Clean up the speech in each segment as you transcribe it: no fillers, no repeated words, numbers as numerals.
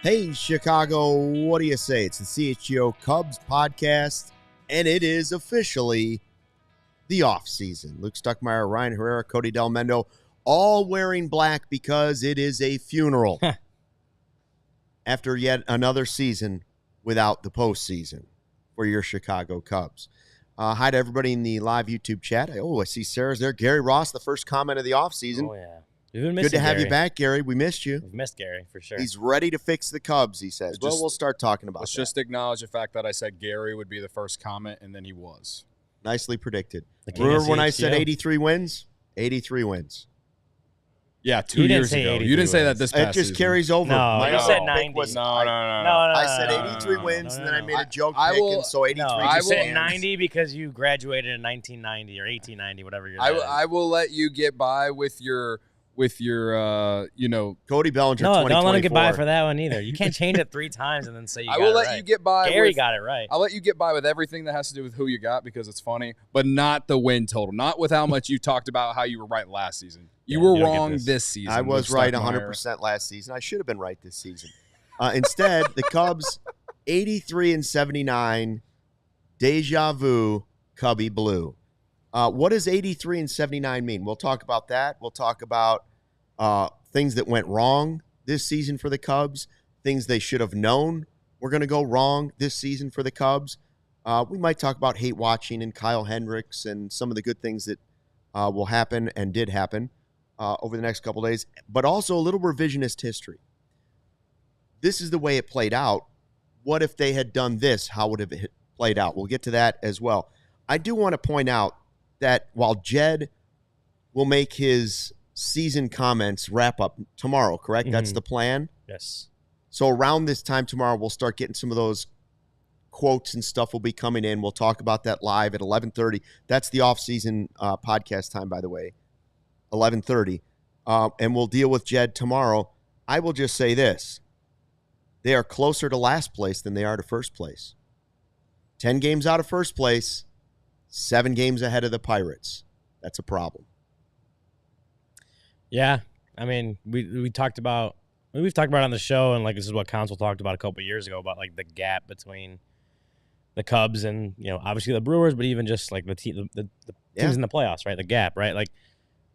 Hey, Chicago, what do you say? It's the CHGO Cubs Podcast, and it is officially the offseason. Luke Stuckmeyer, Ryan Herrera, Cody Delmendo, all wearing black because it is a funeral after yet another season without the postseason for your Chicago Cubs. Hi to everybody in the live YouTube chat. I see Sarah's there. Gary Ross, the first comment of the offseason. Oh, yeah. Good to have you back, Gary. We missed you. We've missed Gary, for sure. He's ready to fix the Cubs, he says. Well, we'll start talking about that. Let's just acknowledge the fact that I said Gary would be the first comment, and then he was. Nicely predicted. Remember when I said 83 wins? 83 wins. Yeah, 2 years ago. You didn't say that this past season. It just carries over. No, you said 90. No. I said 83 wins, and then I made a joke pick, and so 83 I said 90 because you graduated in 1990 or 1890, whatever you're I will let you get by with your Cody Bellinger. No, don't let him get by for that one either. You can't change it 3 times and then say you got it right. I will let you get by. Gary got it right. I'll let you get by with everything that has to do with who you got because it's funny, but not the win total. Not with how much you talked about how you were right last season. You were wrong this season. I was right 100% last season. I should have been right this season. Instead, the Cubs 83-79, deja vu, Cubby blue. What does 83-79 mean? We'll talk about that. We'll talk about things that went wrong this season for the Cubs, things they should have known were going to go wrong this season for the Cubs. We might talk about hate watching and Kyle Hendricks and some of the good things that will happen and did happen over the next couple of days, but also a little revisionist history. This is the way it played out. What if they had done this? How would it have played out? We'll get to that as well. I do want to point out that while Jed will make his season comments wrap up tomorrow, correct? Mm-hmm. That's the plan? Yes. So around this time tomorrow, we'll start getting some of those quotes and stuff will be coming in. We'll talk about that live at 11:30. That's the off-season podcast time, by the way, 11:30. And we'll deal with Jed tomorrow. I will just say this. They are closer to last place than they are to first place. 10 games out of first place, 7 games ahead of the Pirates. That's a problem. Yeah. I mean, we've talked about it on the show, and like this is what Council talked about a couple of years ago about like the gap between the Cubs and, obviously the Brewers, but even just like the teams in the playoffs, right? The gap, right? Like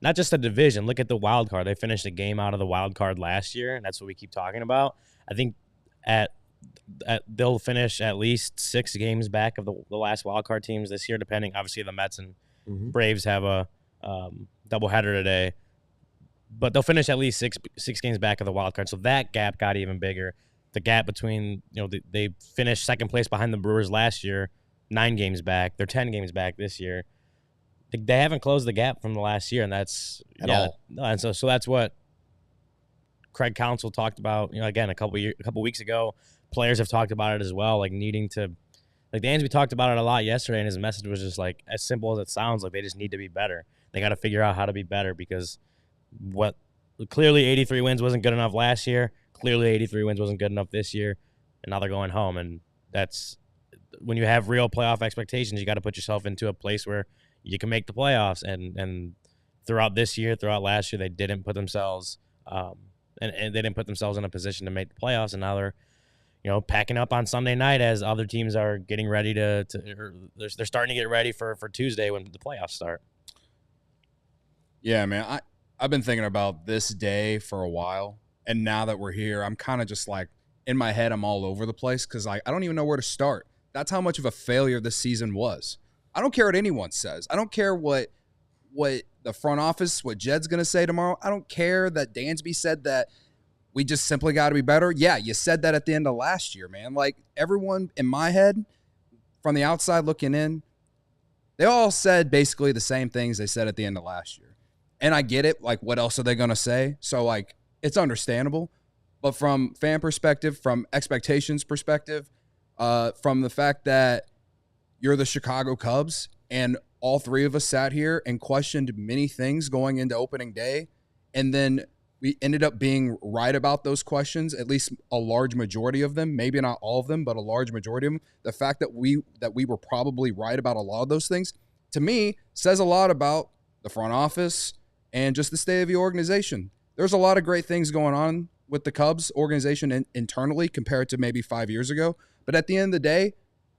not just the division. Look at the wild card. They finished a game out of the wild card last year, and that's what we keep talking about. I think they'll finish at least 6 games back of the last wild card teams this year, depending. Obviously, the Mets and Braves have a doubleheader today, but they'll finish at least six games back of the wild card. So that gap got even bigger. The gap between they finished second place behind the Brewers last year, 9 games back. They're 10 games back this year. They haven't closed the gap from the last year, and that's at all. And so that's what Craig Counsell talked about, again, a couple weeks ago. Players have talked about it as well, like needing to, like Dansby talked about it a lot yesterday, and his message was just like, as simple as it sounds, like they just need to be better. They got to figure out how to be better because clearly 83 wins wasn't good enough last year. Clearly 83 wins wasn't good enough this year, and now they're going home. And that's when you have real playoff expectations, you got to put yourself into a place where you can make the playoffs. And throughout this year, throughout last year, they didn't put themselves and they didn't put themselves in a position to make the playoffs, and now they're packing up on Sunday night as other teams are getting ready they're starting to get ready for Tuesday when the playoffs start. Yeah, man, I've been thinking about this day for a while, and now that we're here, I'm kind of just like, in my head, I'm all over the place because I don't even know where to start. That's how much of a failure this season was. I don't care what anyone says. I don't care what the front office, what Jed's going to say tomorrow. I don't care that Dansby said that we just simply got to be better. Yeah, you said that at the end of last year, man. Like, everyone in my head, from the outside looking in, they all said basically the same things they said at the end of last year. And I get it. Like, what else are they going to say? So, like, it's understandable. But from fan perspective, from expectations perspective, from the fact that you're the Chicago Cubs and all three of us sat here and questioned many things going into opening day, and then we ended up being right about those questions, at least a large majority of them, maybe not all of them, but a large majority of them. The fact that we were probably right about a lot of those things, to me, says a lot about the front office and just the state of the organization. There's a lot of great things going on with the Cubs organization internally compared to maybe 5 years ago. But at the end of the day,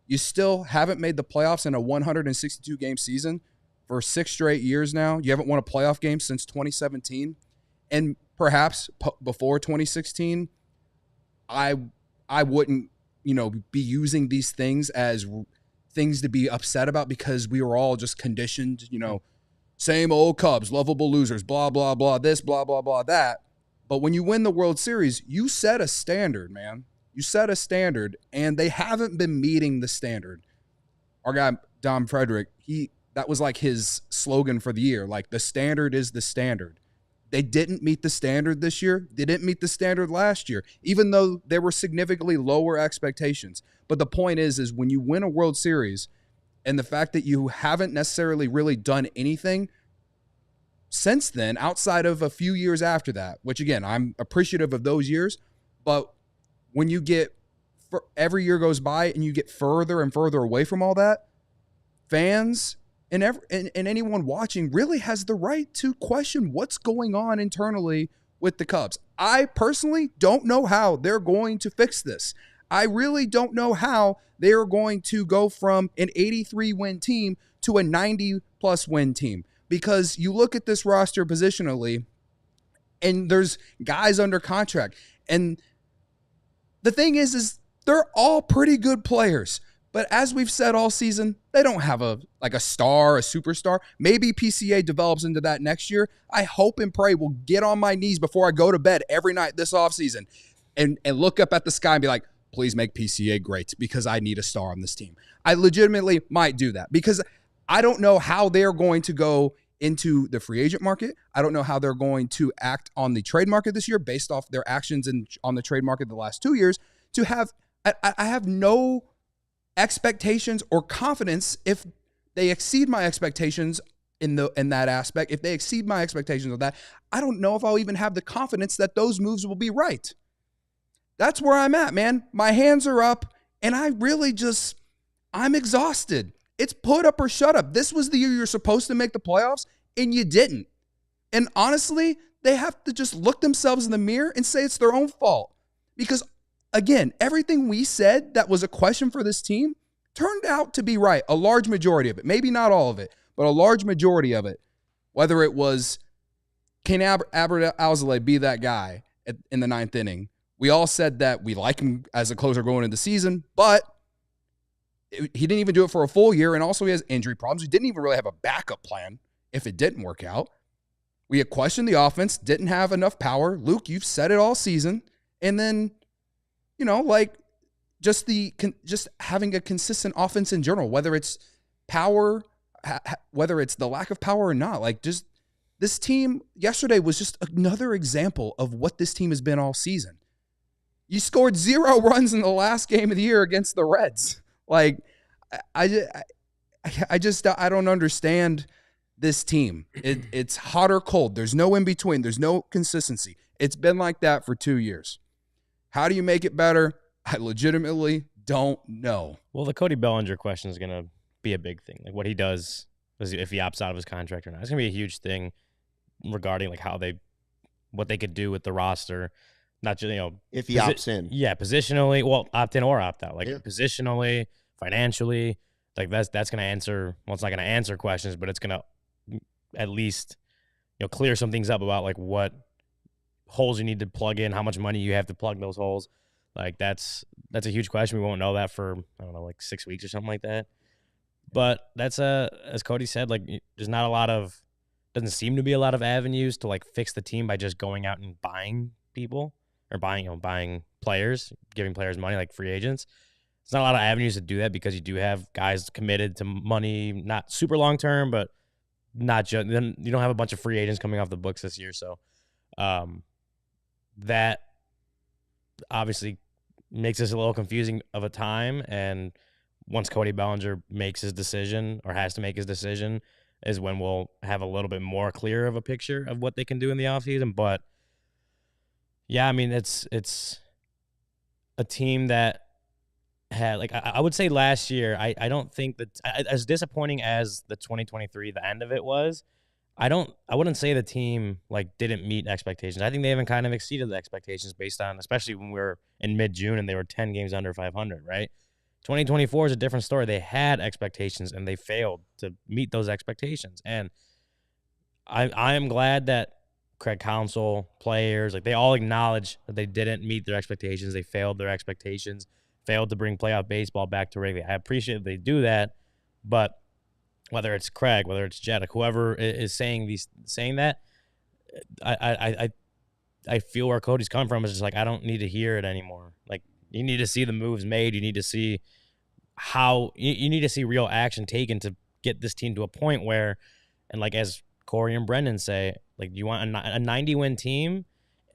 you still haven't made the playoffs in a 162-game season for 6 straight years now. You haven't won a playoff game since 2017. And perhaps before 2016, I wouldn't, be using these things as things to be upset about because we were all just conditioned, same old Cubs, lovable losers, blah, blah, blah, this, blah, blah, blah, that. But when you win the World Series, you set a standard, man. You set a standard, and they haven't been meeting the standard. Our guy, Dom Frederick, that was like his slogan for the year, like the standard is the standard. They didn't meet the standard this year. They didn't meet the standard last year, even though there were significantly lower expectations. But the point is when you win a World Series and the fact that you haven't necessarily really done anything since then, outside of a few years after that, which again, I'm appreciative of those years, but when you get, every year goes by and you get further and further away from all that, fans and anyone watching really has the right to question what's going on internally with the Cubs. I personally don't know how they're going to fix this. I really don't know how they're going to go from an 83-win team to a 90-plus win team, because you look at this roster positionally and there's guys under contract. And the thing is they're all pretty good players. But as we've said all season, they don't have a star, a superstar. Maybe PCA develops into that next year. I hope and pray we'll get on my knees before I go to bed every night this offseason and look up at the sky and be like, please make PCA great because I need a star on this team. I legitimately might do that because I don't know how they're going to go into the free agent market. I don't know how they're going to act on the trade market this year based off their actions on the trade market the last 2 years. I have no expectations or confidence if they exceed my expectations in that aspect. If they exceed my expectations of that, I don't know if I'll even have the confidence that those moves will be right. That's where I'm at, man. My hands are up, and I'm exhausted. It's put up or shut up. This was the year you're supposed to make the playoffs, and you didn't. And honestly, they have to just look themselves in the mirror and say it's their own fault. Because, again, everything we said that was a question for this team turned out to be right. A large majority of it. Maybe not all of it, but a large majority of it. Whether it was, can ALLCITY be that guy in the 9th inning? We all said that we like him as a closer going into the season, but he didn't even do it for a full year, and also he has injury problems. He didn't even really have a backup plan if it didn't work out. We had questioned the offense, didn't have enough power. Luke, you've said it all season. And then, just having a consistent offense in general, whether it's power, whether it's the lack of power or not. This team yesterday was just another example of what this team has been all season. You scored 0 runs in the last game of the year against the Reds. I don't understand this team. It's hot or cold. There's no in between. There's no consistency. It's been like that for 2 years. How do you make it better? I legitimately don't know. Well, the Cody Bellinger question is going to be a big thing. Like what he does, if he opts out of his contract or not. It's going to be a huge thing regarding what they could do with the roster. Not just, if he opts in. Yeah, positionally. Well, opt in or opt out. Positionally, financially. That's going to answer. Well, it's not going to answer questions, but it's going to at least clear some things up about what holes you need to plug in, how much money you have to plug those holes. That's a huge question. We won't know that for 6 weeks or something like that. But that's as Cody said, there's not a lot of, doesn't seem to be a lot of avenues to fix the team by just going out and buying people or buying players, giving players money like free agents. There's not a lot of avenues to do that because you do have guys committed to money, not super long term, but not just. Then you don't have a bunch of free agents coming off the books this year, so that obviously makes this a little confusing of a time. And once Cody Bellinger makes his decision or has to make his decision is when we'll have a little bit more clear of a picture of what they can do in the offseason. But yeah, I mean, it's a team that had, like, I would say last year, I don't think that as disappointing as the 2023, the end of it was, I wouldn't say the team like didn't meet expectations. I think they even kind of exceeded the expectations based on, especially when we were in mid-June and they were 10 games under 500, right? 2024 is a different story. They had expectations and they failed to meet those expectations. And I am glad that Craig Counsell, players, like they all acknowledge that they didn't meet their expectations. They failed their expectations, failed to bring playoff baseball back to Wrigley. I appreciate that they do that, but whether it's Craig, whether it's Jed, whoever is saying that, I feel where Cody's coming from is just like, I don't need to hear it anymore. Like, you need to see the moves made. You need to see how you need to see real action taken to get this team to a point where, and like as Corey and Brendan say, like, you want a 90-win team,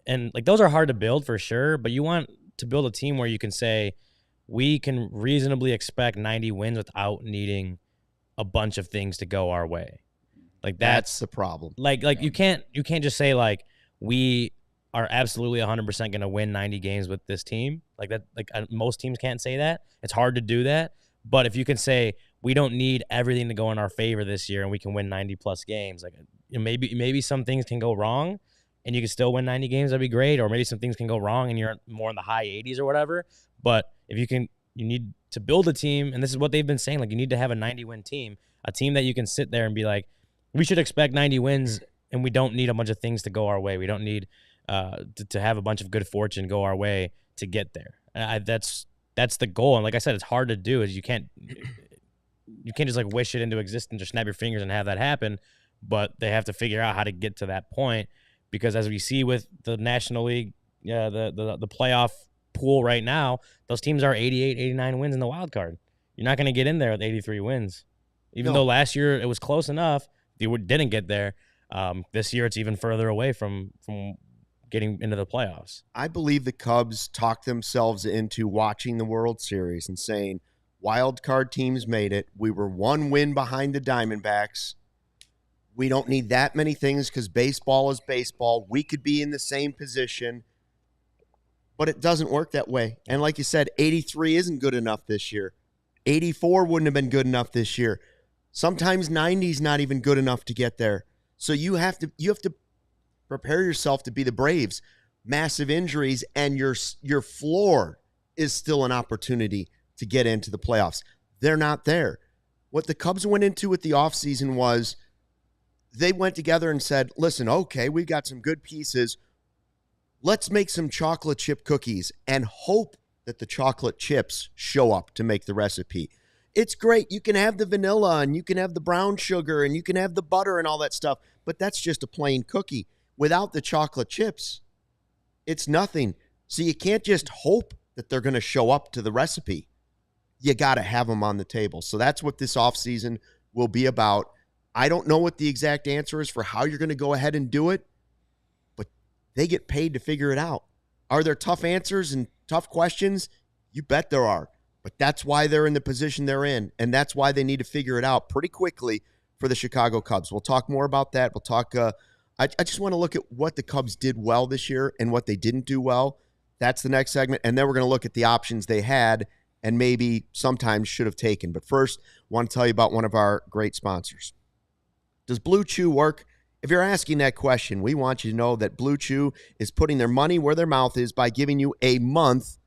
and like those are hard to build for sure, but you want to build a team where you can say we can reasonably expect 90 wins without needing a bunch of things to go our way. Like that's the problem. Like you can't just say like we are absolutely 100% going to win 90 games with this team. Like that, like most teams can't say that. It's hard to do that. But if you can say we don't need everything to go in our favor this year and we can win 90 plus games, like, you know, maybe some things can go wrong and you can still win 90 games, that'd be great. Or maybe some things can go wrong and you're more in the high 80s or whatever. But if you need to build a team, and this is what they've been saying, like you need to have a 90-win team, a team that you can sit there and be like, we should expect 90 wins and we don't need a bunch of things to go our way. We don't need to have a bunch of good fortune go our way to get there. That's the goal. And like I said, it's hard to do. Is you can't just like wish it into existence or snap your fingers and have that happen. But they have to figure out how to get to that point, because as we see with the National League, the playoff pool right now, those teams are 88, 89 wins in the wild card. You're not going to get in there with 83 wins. Even though last year it was close enough, they didn't get there. This year it's even further away from getting into the playoffs. I believe the Cubs talked themselves into watching the World Series and saying, wild card teams made it. We were one win behind the Diamondbacks. We don't need that many things because baseball is baseball. We could be in the same position, but it doesn't work that way. And like you said, 83 isn't good enough this year. 84 wouldn't have been good enough this year. Sometimes 90 is not even good enough to get there. So you have to prepare yourself to be the Braves. Massive injuries, and your floor is still an opportunity to get into the playoffs. They're not there. What the Cubs went into with the offseason was they went together and said, listen, okay, we've got some good pieces. Let's make some chocolate chip cookies and hope that the chocolate chips show up to make the recipe. It's great. You can have the vanilla and you can have the brown sugar and you can have the butter and all that stuff, but that's just a plain cookie. Without the chocolate chips, it's nothing. So you can't just hope that they're going to show up to the recipe. You got to have them on the table. So that's what this offseason will be about. I don't know what the exact answer is for how you're going to go ahead and do it, but they get paid to figure it out. Are there tough answers and tough questions? You bet there are. But that's why they're in the position they're in, and that's why they need to figure it out pretty quickly for the Chicago Cubs. We'll talk more about that. We'll talk I just want to look at what the Cubs did well this year and what they didn't do well. That's the next segment. And then we're going to look at the options they had and maybe sometimes should have taken. But first, I want to tell you about one of our great sponsors. Does Blue Chew work? If you're asking that question, we want you to know that Blue Chew is putting their money where their mouth is by giving you a month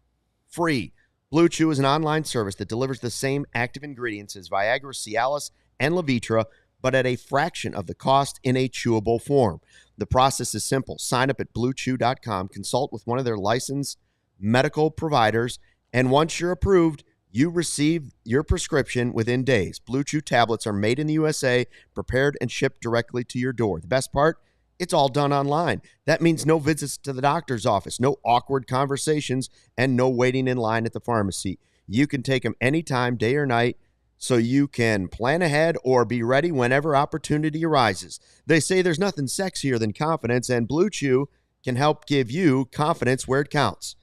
free. Blue Chew is an online service that delivers the same active ingredients as Viagra, Cialis, and Levitra, but at a fraction of the cost in a chewable form. The process is simple. Sign up at BlueChew.com, consult with one of their licensed medical providers, and once you're approved, you receive your prescription within days. Blue Chew tablets are made in the USA, prepared and shipped directly to your door. The best part? It's all done online. That means no visits to the doctor's office, no awkward conversations, and no waiting in line at the pharmacy. You can take them anytime, day or night, so you can plan ahead or be ready whenever opportunity arises. They say there's nothing sexier than confidence, and Blue Chew can help give you confidence where it counts.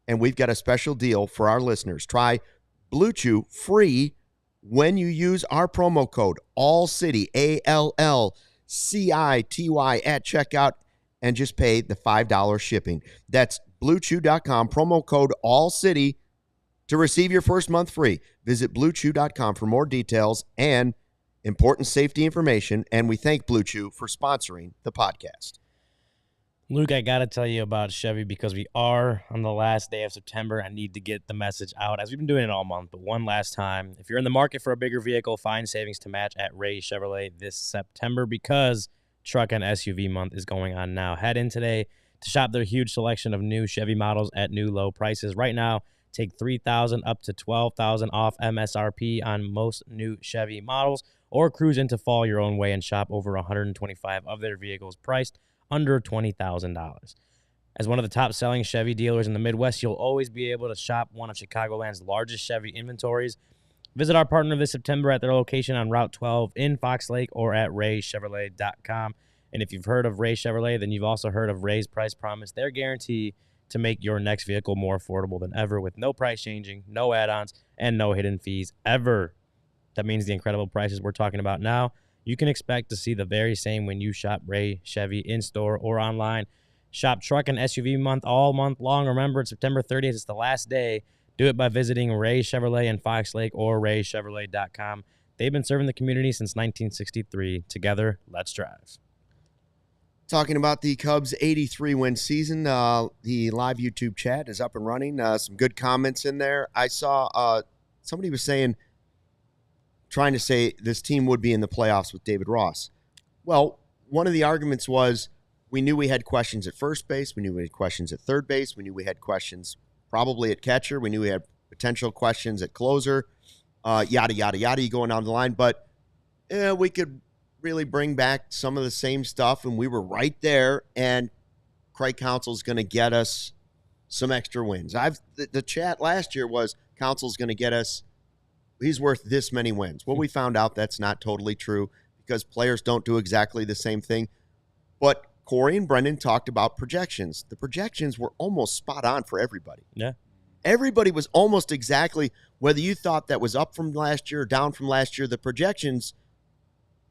And we've got a special deal for our listeners. Try Blue Chew free when you use our promo code ALLCITY, ALLCITY at checkout, and just pay the $5 shipping. That's BlueChew.com, promo code ALLCITY to receive your first month free. Visit BlueChew.com for more details and important safety information. And we thank Blue Chew for sponsoring the podcast. Luke, I got to tell you about Chevy because we are on the last day of September. I need to get the message out, as we've been doing it all month, but one last time. If you're in the market for a bigger vehicle, find savings to match at Ray Chevrolet this September because Truck and SUV month is going on now. Head in today to shop their huge selection of new Chevy models at new low prices. Right now, take $3,000 up to $12,000 off MSRP on most new Chevy models, or cruise into fall your own way and shop over 125 of their vehicles priced under $20,000. As one of the top-selling Chevy dealers in the Midwest, you'll always be able to shop one of Chicagoland's largest Chevy inventories. Visit our partner this September at their location on Route 12 in Fox Lake or at raychevrolet.com. And if you've heard of Ray Chevrolet, then you've also heard of Ray's Price Promise, their guarantee to make your next vehicle more affordable than ever with no price changing, no add-ons, and no hidden fees ever. That means the incredible prices we're talking about now, you can expect to see the very same when you shop Ray Chevy in-store or online. Shop Truck and SUV month all month long. Remember, it's September 30th. It's the last day. Do it by visiting Ray Chevrolet in Fox Lake or raychevrolet.com. They've been serving the community since 1963. Together, let's drive. Talking about the Cubs' 83-win season, the live YouTube chat is up and running. Some good comments in there. I saw somebody was trying to say this team would be in the playoffs with David Ross. Well, one of the arguments was we knew we had questions at first base. We knew we had questions at third base. We knew we had questions probably at catcher. We knew we had potential questions at closer, yada, yada, yada, going down the line. But we could really bring back some of the same stuff, and we were right there, and Craig Counsell's going to get us some extra wins. The chat last year was Counsell's going to get us, he's worth this many wins. Well, we found out that's not totally true because players don't do exactly the same thing. But Corey and Brendan talked about projections. The projections were almost spot on for everybody. Yeah. Everybody was almost exactly, whether you thought that was up from last year or down from last year, the projections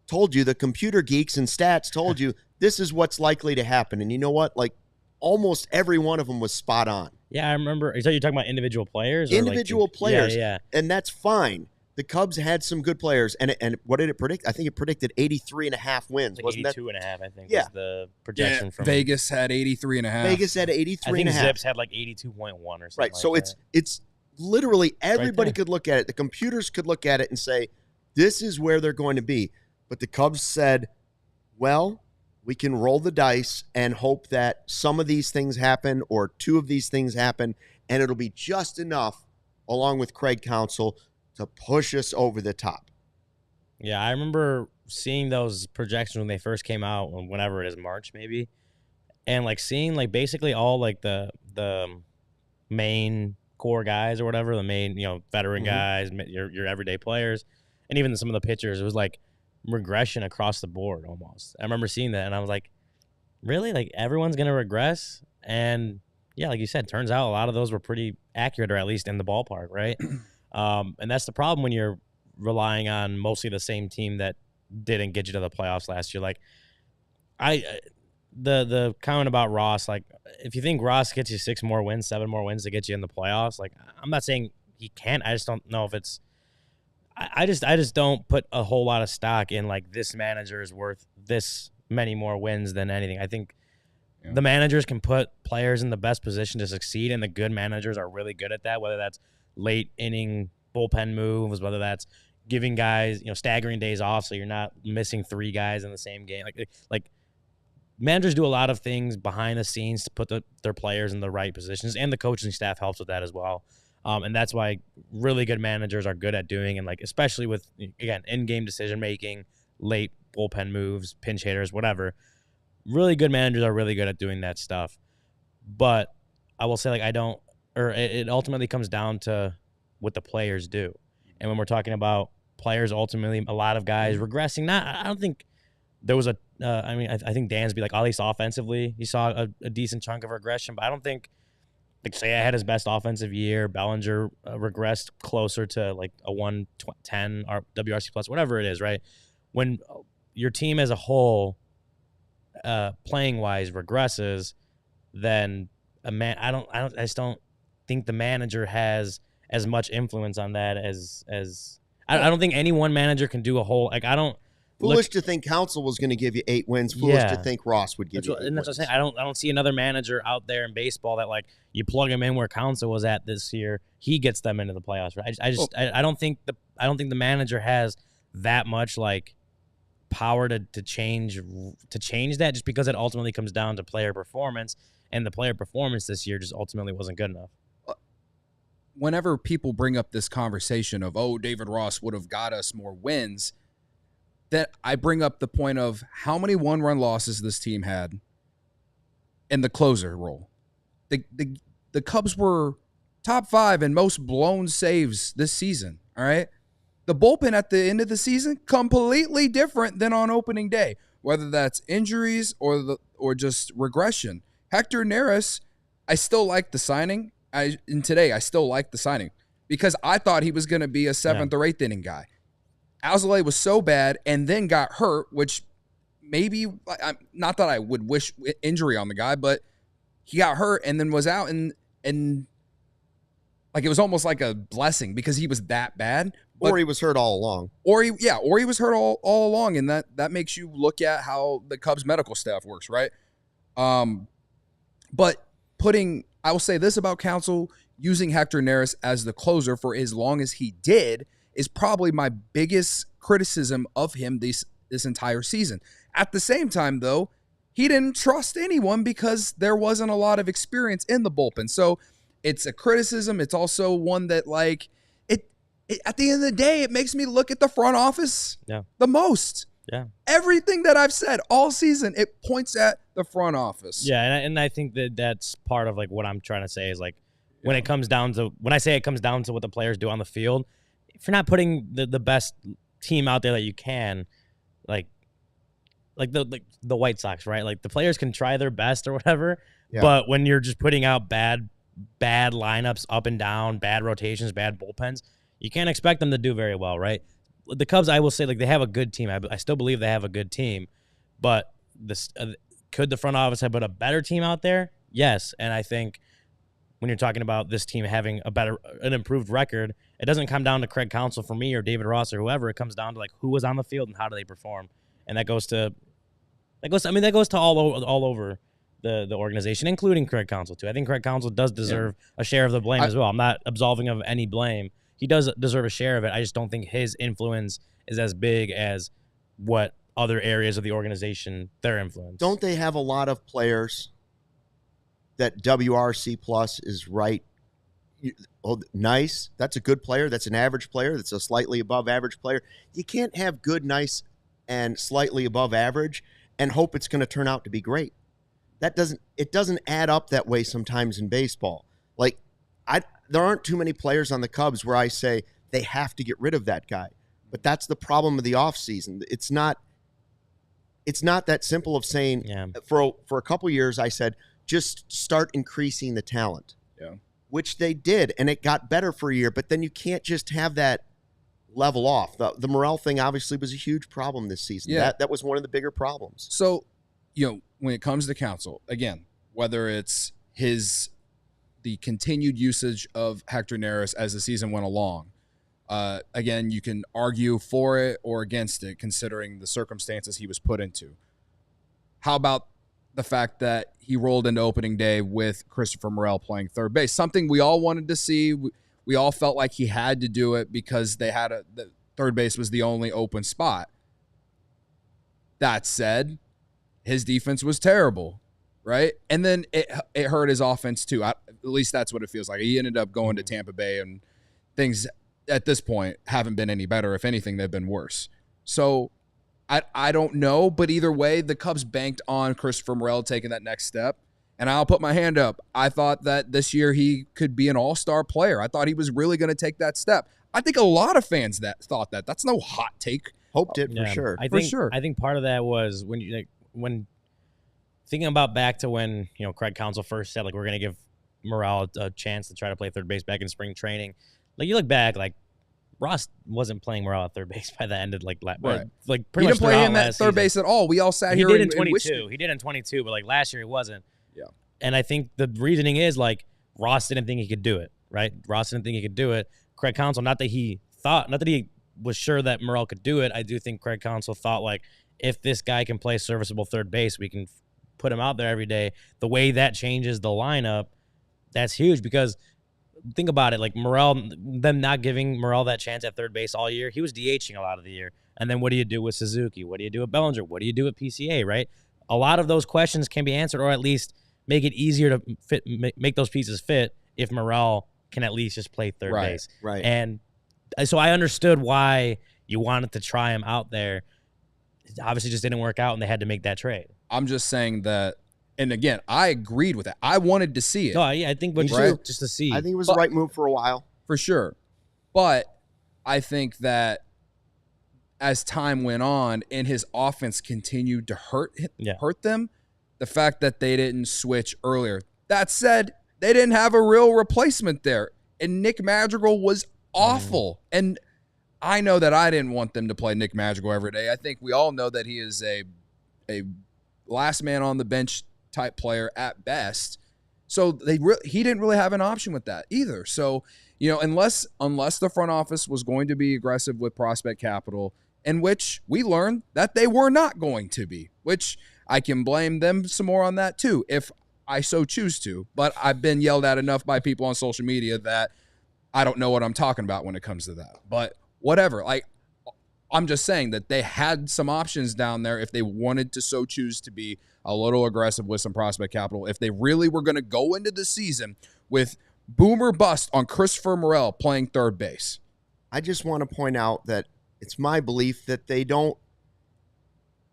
told you, the computer geeks and stats told you this is what's likely to happen. And you know what? Like almost every one of them was spot on. Yeah, I remember. So you're talking about individual players? Individual players. Yeah. And that's fine. The Cubs had some good players. And what did it predict? I think it predicted 83.5 wins. Like wasn't 82.5, I think, was the projection from Vegas had 83.5. Vegas had 83.5. I think Zips had like 82.1 or something. Right. So it's literally everybody could look at it. The computers could look at it and say, this is where they're going to be. But the Cubs said, well, we can roll the dice and hope that some of these things happen or two of these things happen, and it'll be just enough, along with Craig Counsell, to push us over the top. Yeah, I remember seeing those projections when they first came out, whenever it is, March maybe, and like seeing like basically all like the main core guys or whatever, the main veteran guys, your everyday players, and even some of the pitchers. It was like regression across the board almost. I remember seeing that, and I was like, really? Like everyone's gonna regress? And yeah, like you said, turns out a lot of those were pretty accurate, or at least in the ballpark, right? And that's the problem when you're relying on mostly the same team that didn't get you to the playoffs last year. Like the comment about Ross, like if you think Ross gets you 6 more wins, 7 more wins to get you in the playoffs, like I'm not saying he can't. I just don't know if it's. I just don't put a whole lot of stock in like this manager is worth this many more wins than anything. I think the managers can put players in the best position to succeed, and the good managers are really good at that, whether that's late inning bullpen moves, whether that's giving guys, staggering days off so you're not missing 3 guys in the same game. Like managers do a lot of things behind the scenes to put their players in the right positions, and the coaching staff helps with that as well. And that's why really good managers are good at doing, and like especially with, again, in-game decision-making, late bullpen moves, pinch hitters, whatever. Really good managers are really good at doing that stuff. But I will say, like, it ultimately comes down to what the players do. And when we're talking about players, ultimately, a lot of guys regressing, I don't think there was I think Dansby, like, at least offensively, he saw a decent chunk of regression, but I don't think, like, Seiya had his best offensive year. Bellinger regressed closer to like a 110 or WRC plus, whatever it is, right? When your team as a whole, playing wise, regresses, then I just don't think the manager has as much influence on that as I don't think any one manager can do a whole, like, I don't. Foolish to think Council was going to give you 8 wins. Foolish to think Ross would give you 8 and that's wins. what I'm saying. I don't see another manager out there in baseball that, like, you plug him in where Council was at this year, he gets them into the playoffs. Right? I don't think the manager has that much, like, power to change that, just because it ultimately comes down to player performance, and the player performance this year just ultimately wasn't good enough. Whenever people bring up this conversation of, oh, David Ross would have got us more wins, that I bring up the point of how many one-run losses this team had in the closer role. The Cubs were top 5 in most blown saves this season, all right? The bullpen at the end of the season, completely different than on opening day, whether that's injuries or just regression. Hector Neris, I still like the signing. Today, I still like the signing because I thought he was going to be a 7th or 8th inning guy. ALLCITY was so bad and then got hurt, which maybe, not that I would wish injury on the guy, but he got hurt and then was out, and like, it was almost like a blessing because he was that bad. Or he was hurt all along. Or he was hurt all along, and that makes you look at how the Cubs medical staff works, right? But I will say this about Council, using Hector Neris as the closer for as long as he did is probably my biggest criticism of him this entire season. At the same time, though, he didn't trust anyone because there wasn't a lot of experience in the bullpen. So it's a criticism. It's also one that, like, it at the end of the day, it makes me look at the front office the most. Yeah. Everything that I've said all season, it points at the front office. Yeah, and I think that's part of, like, what I'm trying to say is, like, when I say it comes down to what the players do on the field, if you're not putting the best team out there that you can, like the White Sox, right? Like, the players can try their best or whatever, but when you're just putting out bad lineups up and down, bad rotations, bad bullpens, you can't expect them to do very well, right? The Cubs, I will say, like, they have a good team. I still believe they have a good team, but could the front office have put a better team out there? Yes, and I think when you're talking about this team having an improved record, it doesn't come down to Craig Counsell for me or David Ross or whoever. It comes down to, like, who was on the field and how do they perform, and that goes to all over the organization, including Craig Counsell too. I think Craig Counsell does deserve a share of the blame as well. I'm not absolving of any blame. He does deserve a share of it. I just don't think his influence is as big as what other areas of the organization, their influence. Don't they have a lot of players that WRC plus is right? Nice. That's a good player. That's an average player. That's a slightly above average player. You can't have good, nice, and slightly above average and hope it's going to turn out to be great. It doesn't add up that way sometimes in baseball. Like, there aren't too many players on the Cubs where I say they have to get rid of that guy. But that's the problem of the offseason. It's not that simple of saying, for a couple years I said, just start increasing the talent. Yeah. Which they did, and it got better for a year, but then you can't just have that level off. The Morel thing obviously was a huge problem this season. Yeah. That was one of the bigger problems. So, when it comes to Counsell, again, whether it's the continued usage of Hector Neris as the season went along, again, you can argue for it or against it, considering the circumstances he was put into. How about the fact that he rolled into opening day with Christopher Morel playing third base, something we all wanted to see. We all felt like he had to do it because the third base was the only open spot. That said, his defense was terrible, right? And then it hurt his offense too. At least that's what it feels like. He ended up going to Tampa Bay, and things at this point haven't been any better. If anything, they've been worse. So I don't know, but either way, the Cubs banked on Christopher Morel taking that next step, and I'll put my hand up. I thought that this year he could be an all-star player. I thought he was really going to take that step. I think a lot of fans thought that. That's no hot take. Hoped it for sure. I think part of that was when thinking about back to when Craig Counsell first said we're gonna give Morel a chance to try to play third base back in spring training. You look back, Ross wasn't playing Morel at third base by the end of right. pretty he much didn't play him at third season. base at all. We all sat here. He did in 22. He did in 22, but last year he wasn't. Yeah. And I think the reasoning is Ross didn't think he could do it. Right? Ross didn't think he could do it. Craig Counsell, not that he was sure that Morel could do it. I do think Craig Counsell thought if this guy can play serviceable third base, we can put him out there every day. The way that changes the lineup, that's huge because think about it. Morel, them not giving Morel that chance at third base all year, he was DHing a lot of the year. And then what do you do with Suzuki? What do you do with Bellinger? What do you do with PCA, right? A lot of those questions can be answered or at least make it easier to make those pieces fit if Morel can at least just play third base. Right. And so I understood why you wanted to try him out there. It obviously just didn't work out, and they had to make that trade. I'm just saying that, and again, I agreed with that. I wanted to see it. No, yeah, I think just to see. I think it was the right move for a while. For sure. But I think that as time went on and his offense continued to hurt them, the fact that they didn't switch earlier. That said, they didn't have a real replacement there. And Nick Madrigal was awful. And I know that I didn't want them to play Nick Madrigal every day. I think we all know that he is a last man on the bench type player at best. So he didn't really have an option with that either. So, unless the front office was going to be aggressive with prospect capital, in which we learned that they were not going to be, which I can blame them some more on that too, if I so choose to. But I've been yelled at enough by people on social media that I don't know what I'm talking about when it comes to that. But whatever. I'm just saying that they had some options down there if they wanted to so choose to be a little aggressive with some prospect capital. If they really were going to go into the season with boom or bust on Christopher Morel playing third base. I just want to point out that it's my belief that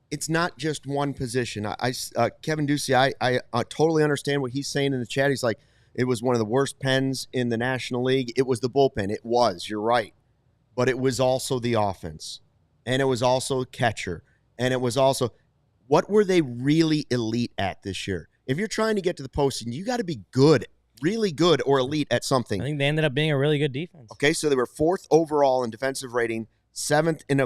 it's not just one position. Kevin Ducey, I totally understand what he's saying in the chat. He's like, it was one of the worst pens in the National League. It was the bullpen. It was. You're right. But it was also the offense. And it was also catcher. And it was also, what were they really elite at this year? If you're trying to get to the postseason, you got to be good, really good or elite at something. I think they ended up being a really good defense. Okay, so they were 4th overall in defensive rating, 7th in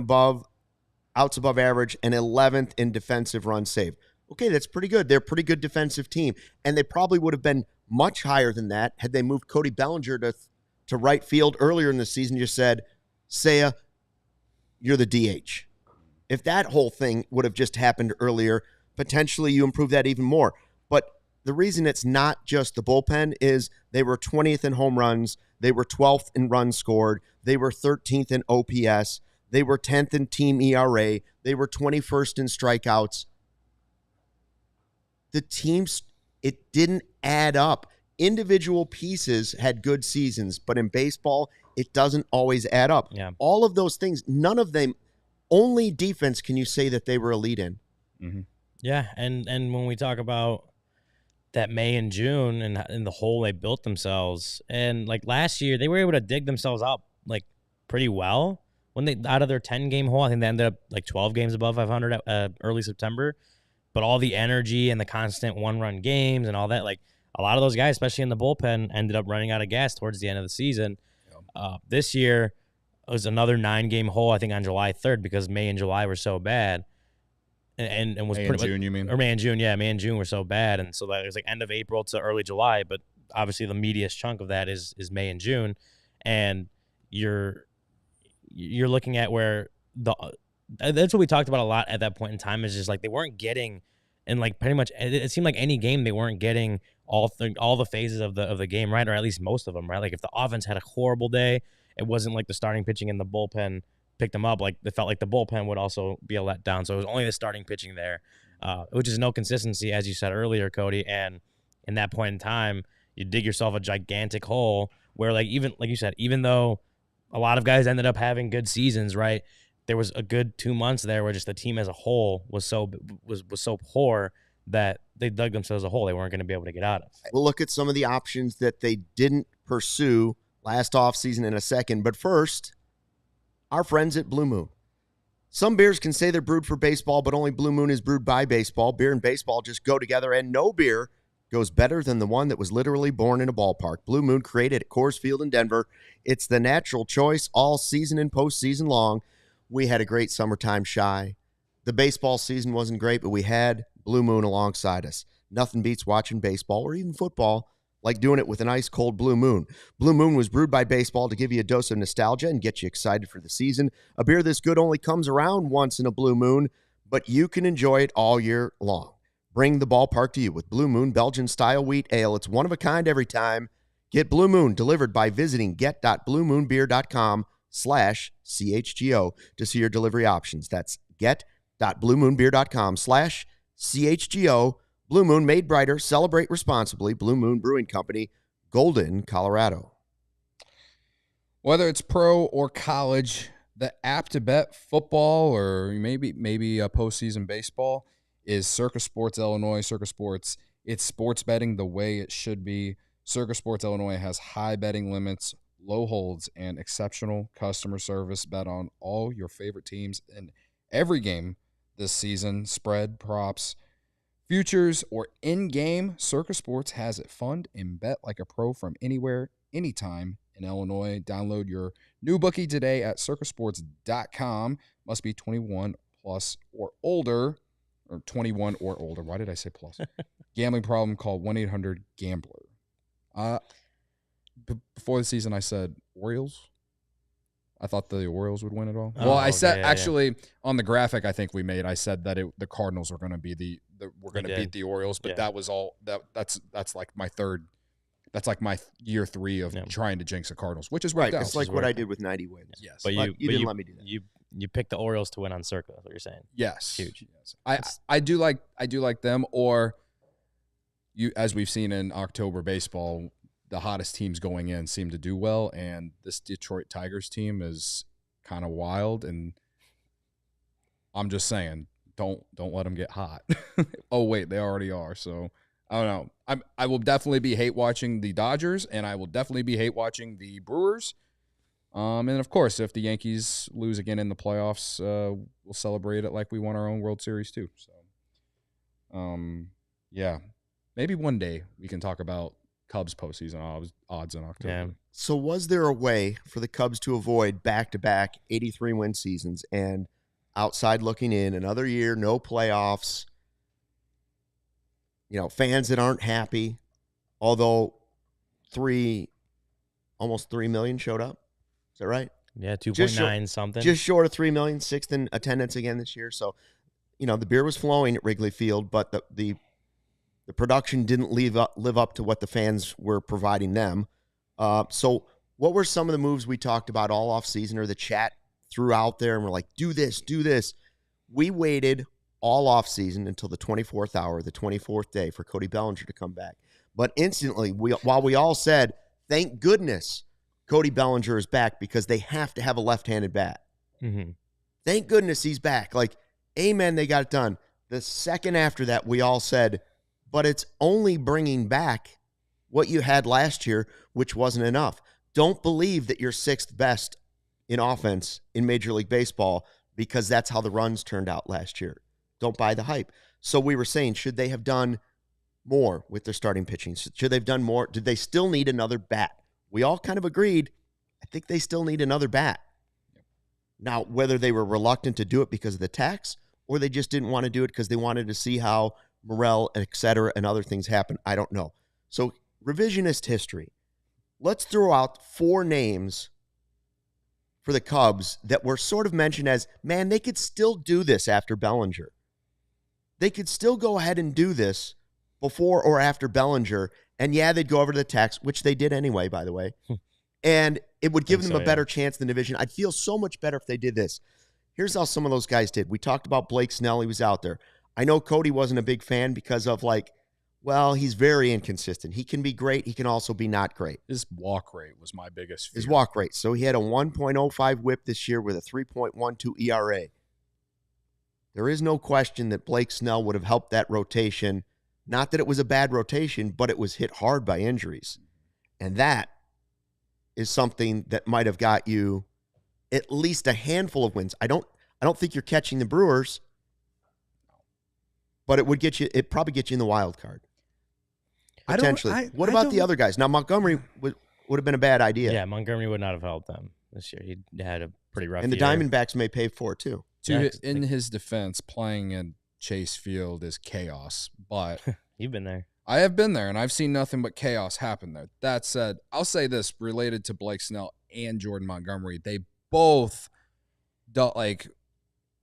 outs above average, and 11th in defensive runs saved. Okay, that's pretty good. They're a pretty good defensive team. And they probably would have been much higher than that had they moved Cody Bellinger to right field earlier in the season. You said, Seiya, you're the DH. If that whole thing would have just happened earlier, potentially you improve that even more. But the reason it's not just the bullpen is they were 20th in home runs. They were 12th in runs scored. They were 13th in OPS. They were 10th in team ERA. They were 21st in strikeouts. The teams, it didn't add up. Individual pieces had good seasons, but in baseball, it doesn't always add up. Yeah. All of those things, none of them, only defense can you say that they were elite in. Mm-hmm. Yeah, and when we talk about that May and June and the hole they built themselves, and last year, they were able to dig themselves up pretty well. When they out of their 10-game hole, I think they ended up 12 games above 500 early September. But all the energy and the constant one-run games and all that, a lot of those guys, especially in the bullpen, ended up running out of gas towards the end of the season. This year it was another 9-game hole, I think, on July 3rd because May and July were so bad. And was May pretty and June, you mean? Or May and June, yeah. May and June were so bad. And so that it was end of April to early July. But obviously the meatiest chunk of that is May and June. And you're looking at where that's what we talked about a lot at that point in time is just they weren't getting, and pretty much it seemed like any game they weren't getting all the phases of the game, right? Or at least most of them, right? If the offense had a horrible day, it wasn't the starting pitching and the bullpen picked them up. It felt like the bullpen would also be a letdown. So it was only the starting pitching there, which is no consistency, as you said earlier, Cody. And in that point in time, you dig yourself a gigantic hole where even like you said, even though a lot of guys ended up having good seasons, right? There was a good 2 months there where just the team as a whole was so poor that they dug themselves a hole they weren't going to be able to get out of. We'll look at some of the options that they didn't pursue last offseason in a second. But first, our friends at Blue Moon. Some beers can say they're brewed for baseball, but only Blue Moon is brewed by baseball. Beer and baseball just go together, and no beer goes better than the one that was literally born in a ballpark. Blue Moon, created at Coors Field in Denver. It's the natural choice all season and postseason long. We had a great summertime Shy. The baseball season wasn't great, but we had Blue Moon alongside us. Nothing beats watching baseball or even football like doing it with an ice-cold Blue Moon. Blue Moon was brewed by baseball to give you a dose of nostalgia and get you excited for the season. A beer this good only comes around once in a Blue Moon, but you can enjoy it all year long. Bring the ballpark to you with Blue Moon Belgian-style wheat ale. It's one of a kind every time. Get Blue Moon delivered by visiting get.bluemoonbeer.com/CHGO to see your delivery options. That's get.bluemoonbeer.com/CHGO. Blue Moon, made brighter. Celebrate responsibly. Blue Moon Brewing Company, Golden, Colorado. Whether it's pro or college, the app to bet football or maybe a postseason baseball is Circa Sports Illinois. Circa Sports, it's sports betting the way it should be. Circa Sports Illinois has high betting limits, low holds, and exceptional customer service. Bet on all your favorite teams in every game this season. Spread, props, futures, or in-game, Circa Sports has it fund and bet like a pro from anywhere, anytime in Illinois. Download your new bookie today at circasports.com. Must be 21 plus or older, or 21 or older. Why did I say plus? Gambling problem, call 1-800-GAMBLER. Before the season, I said Orioles. I thought the Orioles would win it all. Well, I said on the graphic I think we made, I said that the Cardinals are going to be we're going to beat the Orioles, but that was all that's like my third. That's like my year 3 of trying to jinx the Cardinals, which is right. Out. It's like what I did with 90 wins. Yes, but you didn't let me do that. You picked the Orioles to win on Circa. That's what you're saying. Yes, huge. Yes. I do like them. Or as we've seen in October baseball, the hottest teams going in seem to do well, and this Detroit Tigers team is kind of wild. And I'm just saying, don't let them get hot. Oh wait, they already are. So I don't know. I will definitely be hate watching the Dodgers, and I will definitely be hate watching the Brewers. And of course, if the Yankees lose again in the playoffs, we'll celebrate it like we won our own World Series too. So, yeah, maybe one day we can talk about Cubs postseason odds in October. Yeah. So was there a way for the Cubs to avoid back-to-back 83-win seasons and outside looking in, another year, no playoffs, fans that aren't happy, although almost 3 million showed up? Is that right? Yeah, 2.9 something. Just short of 3 million, sixth in attendance again this year. So, the beer was flowing at Wrigley Field, but the production didn't live up to what the fans were providing them. So what were some of the moves we talked about all offseason, or the chat threw out there and we're like, do this, do this? We waited all offseason until the 24th hour, the 24th day, for Cody Bellinger to come back. But instantly, while we all said, thank goodness Cody Bellinger is back because they have to have a left-handed bat. Mm-hmm. Thank goodness he's back. Like, amen, they got it done. The second after that, we all said, but it's only bringing back what you had last year, which wasn't enough. Don't believe that you're sixth best in offense in Major League Baseball because that's how the runs turned out last year. Don't buy the hype. So we were saying, should they have done more with their starting pitching? Should they have done more? Did they still need another bat? We all kind of agreed, I think they still need another bat. Now, whether they were reluctant to do it because of the tax or they just didn't want to do it because they wanted to see how Morel, et cetera, and other things happen, I don't know. So, revisionist history. Let's throw out 4 names for the Cubs that were sort of mentioned as, man, they could still do this after Bellinger. They could still go ahead and do this before or after Bellinger, and yeah, they'd go over to the tax, which they did anyway, by the way, and it would give them a better chance in the division. I'd feel so much better if they did this. Here's how some of those guys did. We talked about Blake Snell. He was out there. I know Cody wasn't a big fan because of he's very inconsistent. He can be great. He can also be not great. His walk rate was my biggest fear. His walk rate. So he had a 1.05 whip this year with a 3.12 ERA. There is no question that Blake Snell would have helped that rotation. Not that it was a bad rotation, but it was hit hard by injuries. And that is something that might have got you at least a handful of wins. I don't think you're catching the Brewers, but it probably get you in the wild card. Potentially. What about the other guys? Now, Montgomery would have been a bad idea. Yeah, Montgomery would not have helped them this year. He had a pretty rough And the year. Diamondbacks may pay for it, too. In his defense, playing in Chase Field is chaos, but You've been there. I have been there, and I've seen nothing but chaos happen there. That said, I'll say this related to Blake Snell and Jordan Montgomery. They both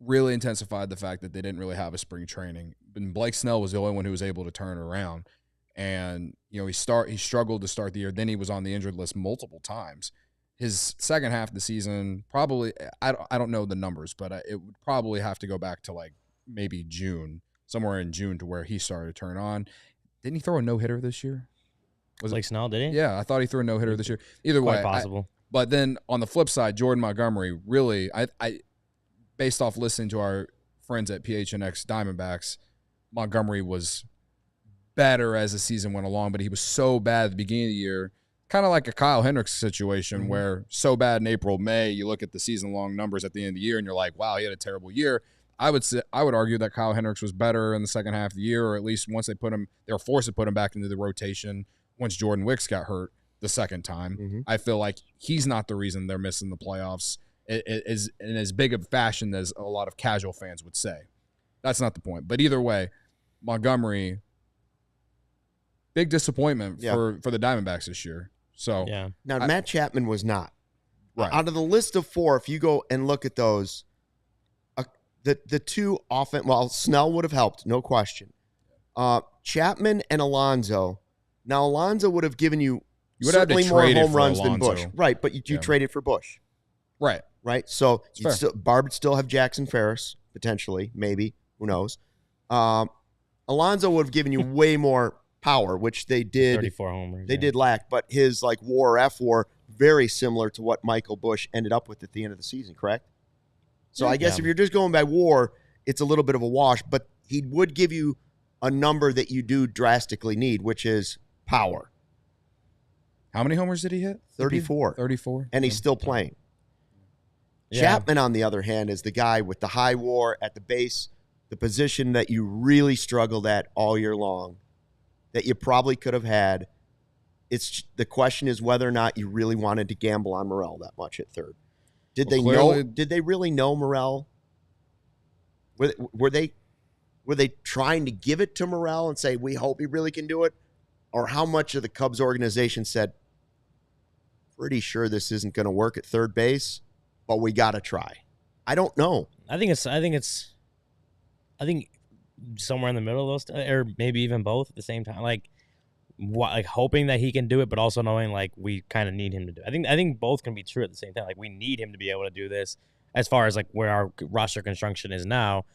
really intensified the fact that they didn't really have a spring training. And Blake Snell was the only one who was able to turn it around. And, he struggled to start the year. Then he was on the injured list multiple times. His second half of the season, probably, I don't know the numbers, but it would probably have to go back to maybe June, somewhere in June, to where he started to turn on. Didn't he throw a no-hitter this year? Was Blake Snell, did he? Yeah, I thought he threw a no-hitter this year. Either way. Quite possible. But then on the flip side, Jordan Montgomery, really, I based off listening to our friends at PHNX Diamondbacks, Montgomery was better as the season went along, but he was so bad at the beginning of the year, kind of like a Kyle Hendricks situation where so bad in April, May, you look at the season-long numbers at the end of the year and you're like, wow, he had a terrible year. I would argue that Kyle Hendricks was better in the second half of the year, or at least once they were forced to put him back into the rotation once Jordan Wicks got hurt the second time. Mm-hmm. I feel like he's not the reason they're missing the playoffs is in as big a fashion as a lot of casual fans would say. That's not the point. But either way, Montgomery, big disappointment for the Diamondbacks this year. So yeah. Now, Matt Chapman was not. Right. Out of the list of 4, if you go and look at those, the two Snell would have helped, no question. Chapman and Alonso. Now, Alonso would have given you certainly more home runs than Bush. Right, but you traded for Bush. Right. Right? So Barb would still have Jackson Ferris, potentially, maybe. Who knows? Alonso would have given you way more power, which they did. 34 homers. They did lack, but his WAR, F-WAR, very similar to what Michael Bush ended up with at the end of the season, correct? So I guess if you're just going by WAR, it's a little bit of a wash, but he would give you a number that you do drastically need, which is power. How many homers did he hit? 34. 34. And he's still playing. Yeah. Chapman, on the other hand, is the guy with the high WAR at the base, the position that you really struggled at all year long, that you probably could have had. The question is whether or not you really wanted to gamble on Morel that much at third. Did they really know Morel? Were they trying to give it to Morel and say, we hope he really can do it? Or how much of the Cubs organization said, pretty sure this isn't going to work at third base, but we got to try? I don't know. I think somewhere in the middle of those, or maybe even both at the same time. Like hoping that he can do it, but also knowing we kind of need him to do it. I think both can be true at the same time. We need him to be able to do this as far as where our roster construction is now,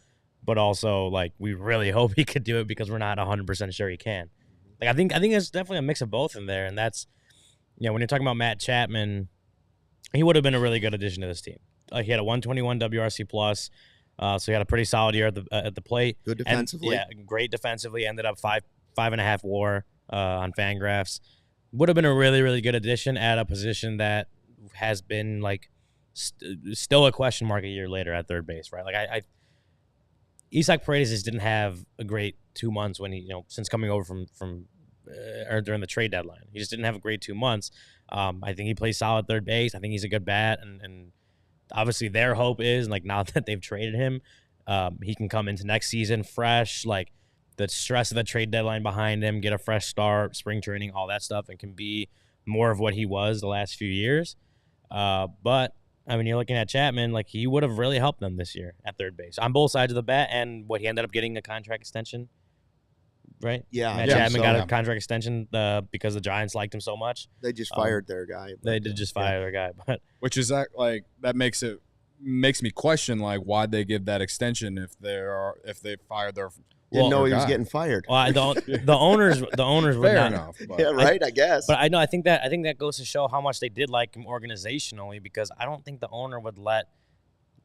but also we really hope he could do it because we're not 100% sure he can. I think there's definitely a mix of both in there, and that's when you're talking about Matt Chapman, he would have been a really good addition to this team. He had a 121 WRC plus, so he had a pretty solid year at the plate. Good defensively. Great defensively. Ended up 5.5 WAR. On Fangraphs. Would have been a really, really good addition at a position that has been still a question mark a year later at third base, right? Isaac Paredes just didn't have a great 2 months when he, since coming over from or during the trade deadline. He just didn't have a great 2 months. I think he plays solid third base. I think he's a good bat, and obviously their hope is now that they've traded him, he can come into next season fresh, the stress of the trade deadline behind him, get a fresh start, spring training, all that stuff, and can be more of what he was the last few years. But, you're looking at Chapman, he would have really helped them this year at third base on both sides of the bat, and he ended up getting a contract extension, right? Yeah. Matt Chapman got a contract extension because the Giants liked him so much. They just fired their guy. They did just fire their guy. But which is that makes me question why'd they give that extension if they fired their Didn't know he was getting fired. Well, the owners would Fair not. enough. But Yeah, right. I guess. But I think that goes to show how much they did like him organizationally, because I don't think the owner would let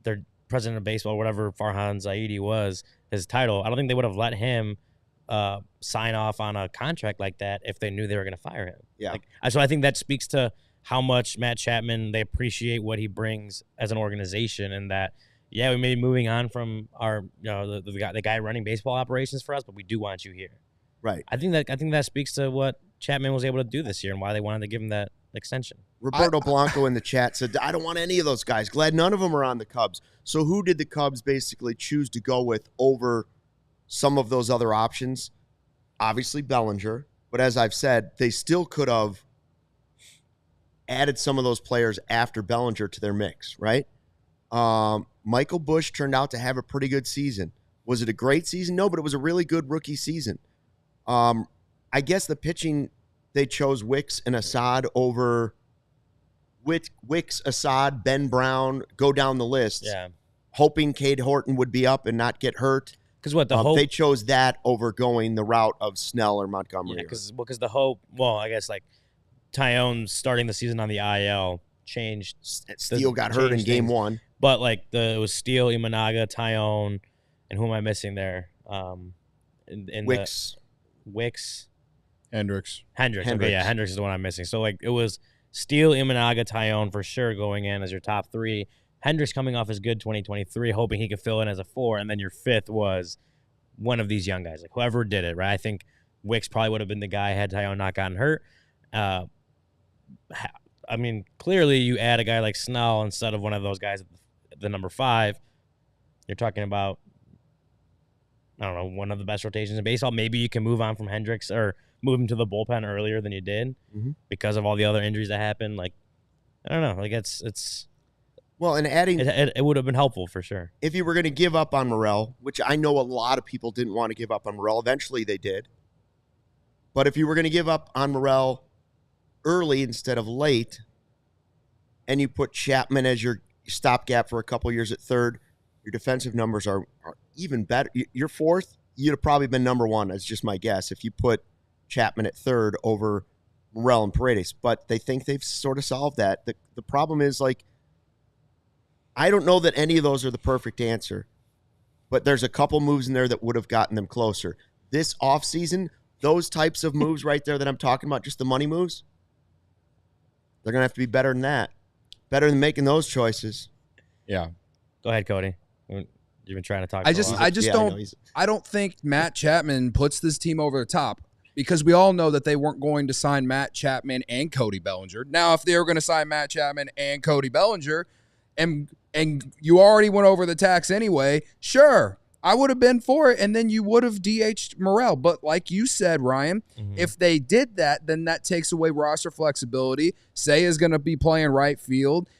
their president of baseball, whatever Farhan Zaidi was, his title, I don't think they would have let him sign off on a contract like that if they knew they were going to fire him. Yeah. So I think that speaks to how much Matt Chapman, they appreciate what he brings as an organization, and that yeah, we may be moving on from our, the guy running baseball operations for us, but we do want you here. Right. I think that speaks to what Chapman was able to do this year and why they wanted to give him that extension. Roberto Blanco in the chat said, I don't want any of those guys. Glad none of them are on the Cubs. So who did the Cubs basically choose to go with over some of those other options? Obviously Bellinger. But as I've said, they still could have added some of those players after Bellinger to their mix, right? Michael Busch turned out to have a pretty good season. Was it a great season? No, but it was a really good rookie season. I guess the pitching, they chose Wicks and Assad over Wicks, Assad, Ben Brown, go down the list. Yeah. Hoping Cade Horton would be up and not get hurt. Because what the hope, they chose that over going the route of Snell or Montgomery. Yeah, because the hope, well, I guess like Tyone starting the season on the IL changed. Steele got hurt in game one. But like it was Steele, Imanaga, Tyone, and who am I missing there? Wicks. Hendricks. Okay, yeah, Hendricks is the one I'm missing. So like it was Steele, Imanaga, Tyone for sure going in as your top three. Hendricks coming off his good 2023, hoping he could fill in as a 4, and then your 5th was one of these young guys, like whoever did it, right? I think Wicks probably would have been the guy had Tyone not gotten hurt. I mean, clearly you add a guy like Snell instead of one of those guys at the number 5. You're talking about, I don't know, one of the best rotations in baseball. Maybe you can move on from Hendricks or move him to the bullpen earlier than you did because of all the other injuries that happened. Like, I don't know. Like it's. Well, and adding it would have been helpful for sure. If you were going to give up on Morel, which I know a lot of people didn't want to give up on Morel, eventually they did. But if you were going to give up on Morel early instead of late, and you put Chapman as your stopgap for a couple years at third, your defensive numbers are even better. Your 4th, you'd have probably been number 1. That's just my guess. If you put Chapman at third over Morel and Paredes, but they think they've sort of solved that. The problem is like. I don't know that any of those are the perfect answer, but there's a couple moves in there that would have gotten them closer. This offseason, those types of moves right there that I'm talking about, just the money moves, they're going to have to be better than that. Better than making those choices. Yeah. Go ahead, Cody. You've been trying to talk. I don't think Matt Chapman puts this team over the top because we all know that they weren't going to sign Matt Chapman and Cody Bellinger. Now, if they were going to sign Matt Chapman and Cody Bellinger, and you already went over the tax anyway, sure, I would have been for it, and then you would have DH'd Morel. But like you said, Ryan, if they did that, then that takes away roster flexibility. Say is going to be playing right field.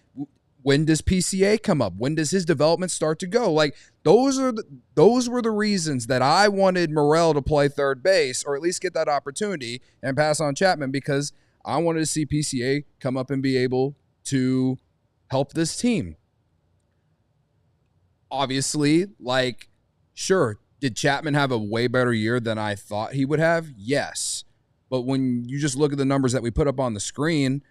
When does PCA come up? When does his development start to go? Like those were the reasons that I wanted Morel to play third base, or at least get that opportunity and pass on Chapman, because I wanted to see PCA come up and be able to help this team. Obviously, like, sure, did Chapman have a way better year than I thought he would have? Yes. But when you just look at the numbers that we put up on the screen,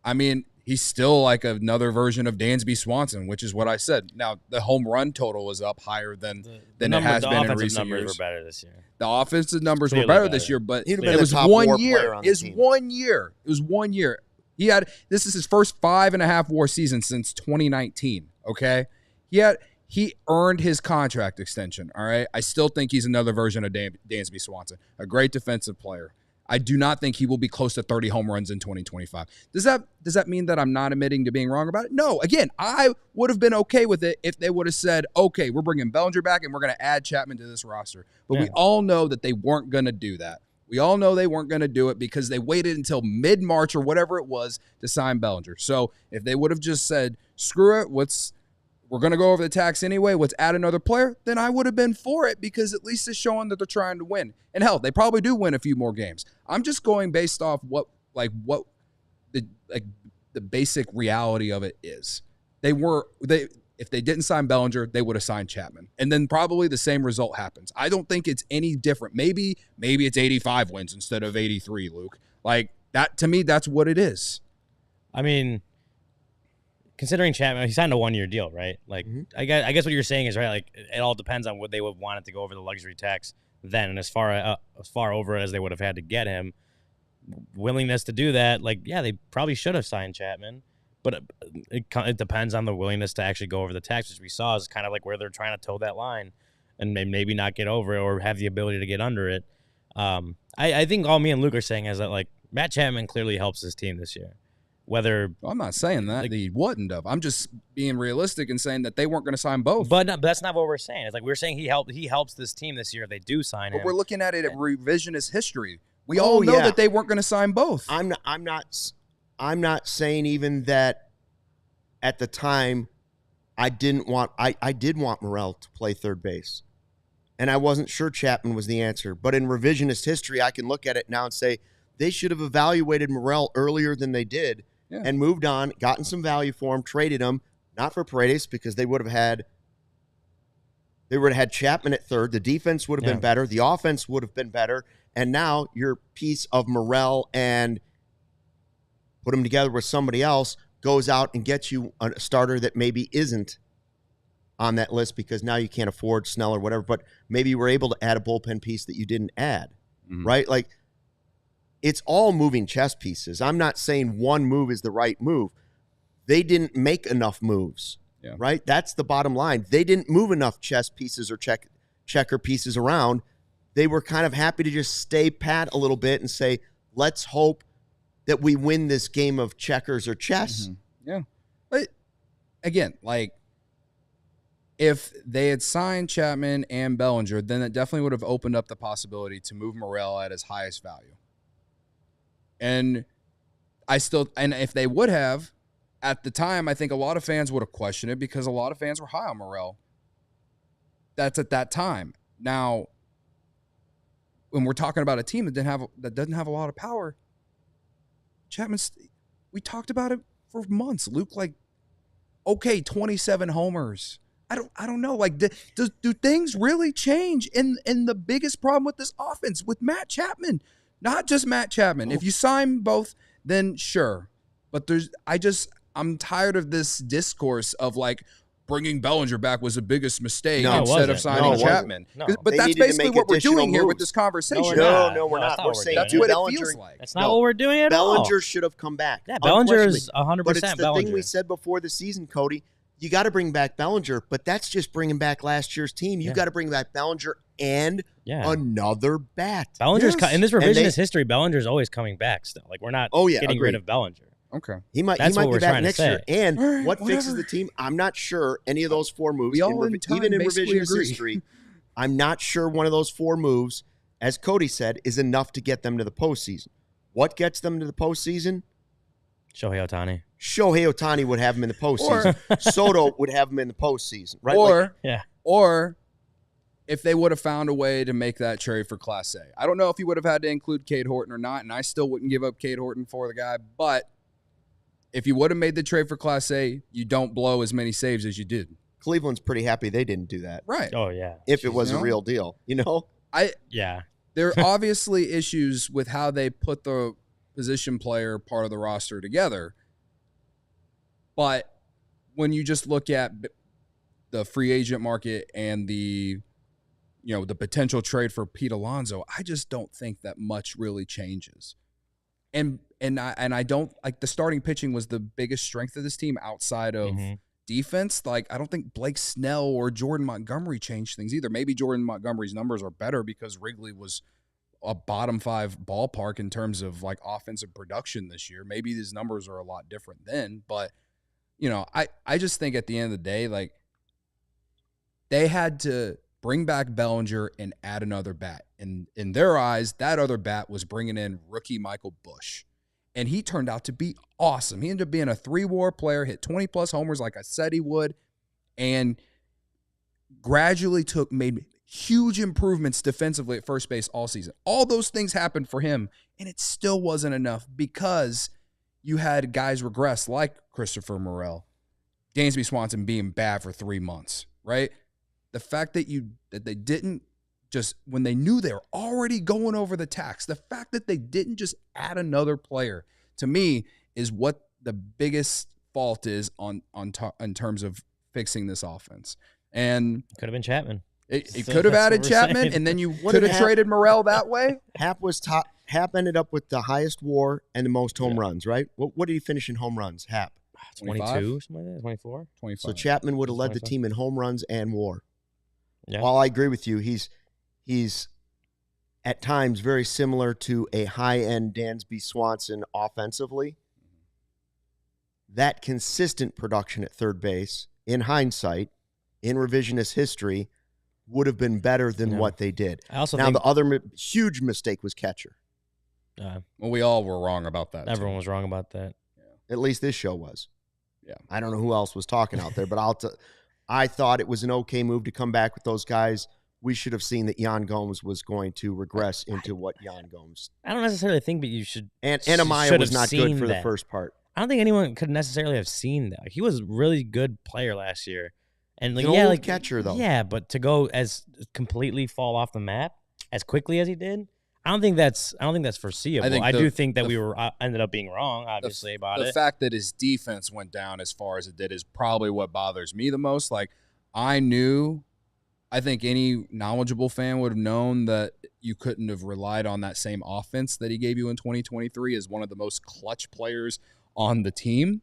I mean, he's still like another version of Dansby Swanson, which is what I said. Now, the home run total was up higher than it has been in recent years. Were better this year. The offensive numbers were better this year, but it was 1 year. It was 1 year. This is his first 5.5 WAR season since 2019. Okay, he earned his contract extension. All right, I still think he's another version of Dansby Swanson, a great defensive player. I do not think he will be close to 30 home runs in 2025. Does that mean that I'm not admitting to being wrong about it? No. Again, I would have been okay with it if they would have said, okay, we're bringing Bellinger back and we're going to add Chapman to this roster. But we all know that they weren't going to do that. We all know they weren't going to do it because they waited until mid-March or whatever it was to sign Bellinger. So if they would have just said, screw it, we're going to go over the tax anyway, let's add another player, then I would have been for it because at least it's showing that they're trying to win. And hell, they probably do win a few more games. I'm just going based off what the basic reality of it is. If they didn't sign Bellinger, they would have signed Chapman. And then probably the same result happens. I don't think it's any different. Maybe it's 85 wins instead of 83, Luke. Like, that to me, that's what it is. I mean, considering Chapman, he signed a 1-year deal, right? Like, I guess what you're saying is, right, like, it all depends on what they would want it to go over the luxury tax then. And as far over as they would have had to get him, willingness to do that, like, yeah, they probably should have signed Chapman. But it depends on the willingness to actually go over the tax, which we saw is kind of like where they're trying to toe that line and maybe not get over it or have the ability to get under it. I think all me and Luke are saying is that, like, Matt Chapman clearly helps this team this year. Whether I'm not saying that he wouldn't have. I'm just being realistic and saying that they weren't going to sign both. But that's not what we're saying. It's like we're saying he helps this team this year if they do sign him. But we're looking at it at revisionist history. We all know that they weren't going to sign both. I'm not saying even that at the time I did want Morel to play third base. And I wasn't sure Chapman was the answer. But in revisionist history, I can look at it now and say they should have evaluated Morel earlier than they did and moved on, gotten some value for him, traded him, not for Paredes, because they would have had Chapman at third. The defense would have been better. The offense would have been better. And now your piece of Morel and put him together with somebody else goes out and gets you a starter that maybe isn't on that list because now you can't afford Snell or whatever, but maybe you were able to add a bullpen piece that you didn't add, right? Like, it's all moving chess pieces. I'm not saying one move is the right move. They didn't make enough moves, right? That's the bottom line. They didn't move enough chess pieces or checker pieces around. They were kind of happy to just stay pat a little bit and say, let's hope that we win this game of checkers or chess. Yeah. But again, like, if they had signed Chapman and Bellinger, then it definitely would have opened up the possibility to move Morel at his highest value. And if they would have, at the time, I think a lot of fans would have questioned it because a lot of fans were high on Morel. That's at that time. Now, when we're talking about a team that doesn't have a lot of power, Chapman, we talked about it for months. Luke, like, okay, 27 homers. I don't know. Like, do things really change in the biggest problem with this offense with Matt Chapman? Not just Matt Chapman. If you sign both, then sure. But I'm tired of this discourse of, like, bringing Bellinger back was the biggest mistake instead of signing Chapman. No. But that's basically what we're doing here with this conversation. No, we're not. We're saying that's what it feels like. That's not what we're doing at all. Bellinger should have come back. Yeah, Bellinger is 100% But it's the Bellinger. thing we said before the season, Cody. You got to bring back Bellinger, but that's just bringing back last year's team. You got to bring back Bellinger and another bat. Bellinger's in this revisionist history. Bellinger's always coming back still. Like, we're not getting rid of Bellinger. Okay, he might be back next year. And what fixes the team? I'm not sure any of those four moves. Even in revisionist history, I'm not sure one of those four moves, as Cody said, is enough to get them to the postseason. What gets them to the postseason? Shohei Ohtani would have him in the postseason. Soto would have him in the postseason, right? Or if they would have found a way to make that trade for Class A. I don't know if he would have had to include Cade Horton or not, and I still wouldn't give up Cade Horton for the guy. But if you would have made the trade for Class A, you don't blow as many saves as you did. Cleveland's pretty happy they didn't do that. Right. Oh, yeah. If it was a real deal, There are obviously issues with how they put the position player part of the roster together. But when you just look at the free agent market and the potential trade for Pete Alonso, I just don't think that much really changes. And I don't like the starting pitching was the biggest strength of this team outside of defense. Like, I don't think Blake Snell or Jordan Montgomery changed things either. Maybe Jordan Montgomery's numbers are better because Wrigley was a bottom 5 ballpark in terms of, like, offensive production this year. Maybe these numbers are a lot different then, but I just think at the end of the day, like, they had to bring back Bellinger and add another bat. And in their eyes, that other bat was bringing in rookie Michael Busch. And he turned out to be awesome. He ended up being a 3-WAR player, hit 20-plus homers like I said he would, and gradually made huge improvements defensively at first base all season. All those things happened for him, and it still wasn't enough because you had guys regress like Christopher Morel, Dansby Swanson being bad for 3 months, right? The fact that they didn't just, when they knew they were already going over the tax, the fact that they didn't just add another player, to me, is what the biggest fault is in terms of fixing this offense. And could have been Chapman. It could have added Chapman, and then you could have traded Morel that way. Hap ended up with the highest WAR and the most home runs, right? What did he finish in home runs, Hap? 22, something like that, 24. 25. So Chapman would have led the 25. team in home runs and WAR. Yeah. While I agree with you, he's at times very similar to a high-end Dansby Swanson offensively. That consistent production at third base, in hindsight, in revisionist history, would have been better than what they did. I also Now, think the other huge mistake was catcher. Well, we all were wrong about that. Everyone was wrong about that. At least this show was. Yeah. I don't know who else was talking out there, but I thought it was an okay move to come back with those guys. We should have seen that Yan Gomes was going to regress into what Yan Gomes. I don't necessarily think, but you should. And should Amaya was have not good seen for the that. first part. I don't think anyone could necessarily have seen that. Like, he was a really good player last year, and like An yeah, old like catcher though. Yeah, but to go as completely fall off the map as quickly as he did, I don't think that's foreseeable. I do think that we were ended up being wrong, obviously, about it. The fact that his defense went down as far as it did is probably what bothers me the most. Like, I think any knowledgeable fan would have known that you couldn't have relied on that same offense that he gave you in 2023 as one of the most clutch players on the team.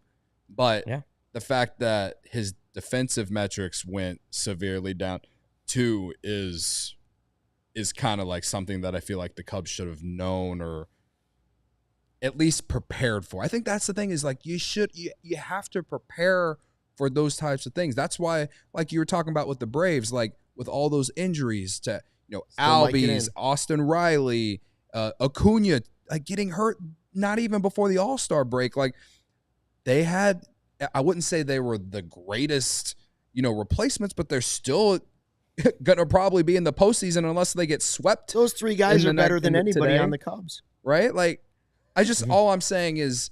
But the fact that his defensive metrics went severely down too is kind of like something that I feel like the Cubs should have known or at least prepared for. I think that's the thing is like you have to prepare for those types of things. That's why, like you were talking about with the Braves, like with all those injuries to, Albies, Austin Riley, Acuna, like getting hurt not even before the All-Star break. Like they had, I wouldn't say they were the greatest, replacements, but they're still going to probably be in the postseason unless they get swept. Those three guys are better than anybody on the Cubs. Right? Like all I'm saying is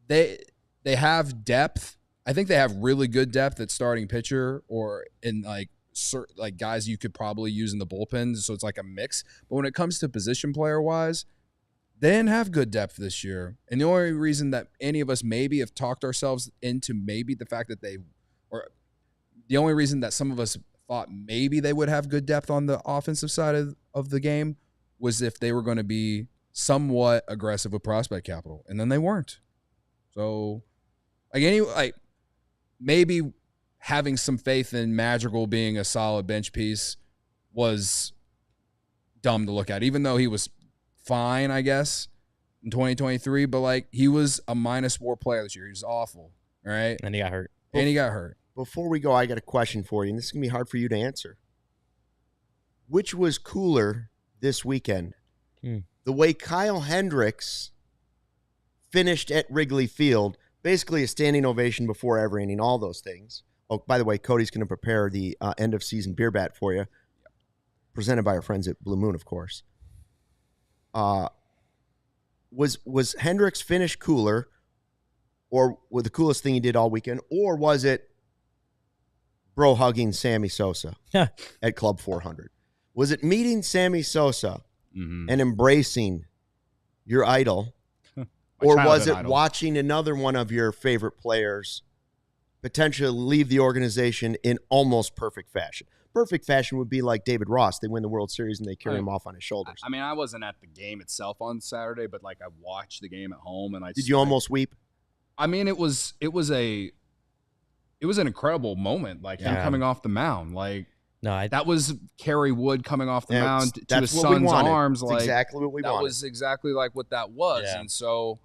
they have depth. I think they have really good depth at starting pitcher or in like guys you could probably use in the bullpen. So it's like a mix. But when it comes to position player wise, they didn't have good depth this year. And the only reason that any of us maybe have talked ourselves into maybe the fact that the only reason that some of us thought maybe they would have good depth on the offensive side of the game was if they were going to be somewhat aggressive with prospect capital. And then they weren't. So maybe having some faith in Madrigal being a solid bench piece was dumb to look at, even though he was fine, I guess, in 2023. But, he was a minus WAR player this year. He was awful, all right? And he got hurt. Before we go, I got a question for you, and this is going to be hard for you to answer. Which was cooler this weekend? The way Kyle Hendricks finished at Wrigley Field, basically a standing ovation before every inning, all those things. Oh, by the way, Cody's going to prepare the end-of-season beer bat for you, presented by our friends at Blue Moon, of course. Was Hendricks' finish cooler, or was the coolest thing he did all weekend, or was it bro hugging Sammy Sosa at Club 400? Was it meeting Sammy Sosa and embracing your idol, or was it watching another one of your favorite players potentially leave the organization in almost perfect fashion? Perfect fashion would be like David Ross. They win the World Series and they carry him off on his shoulders. I mean, I wasn't at the game itself on Saturday, but I watched the game at home, and Did you almost weep? I mean, it was an incredible moment. Him coming off the mound, that was Kerry Wood coming off the mound to his son's arms. That's exactly what we wanted. That was exactly what that was, and so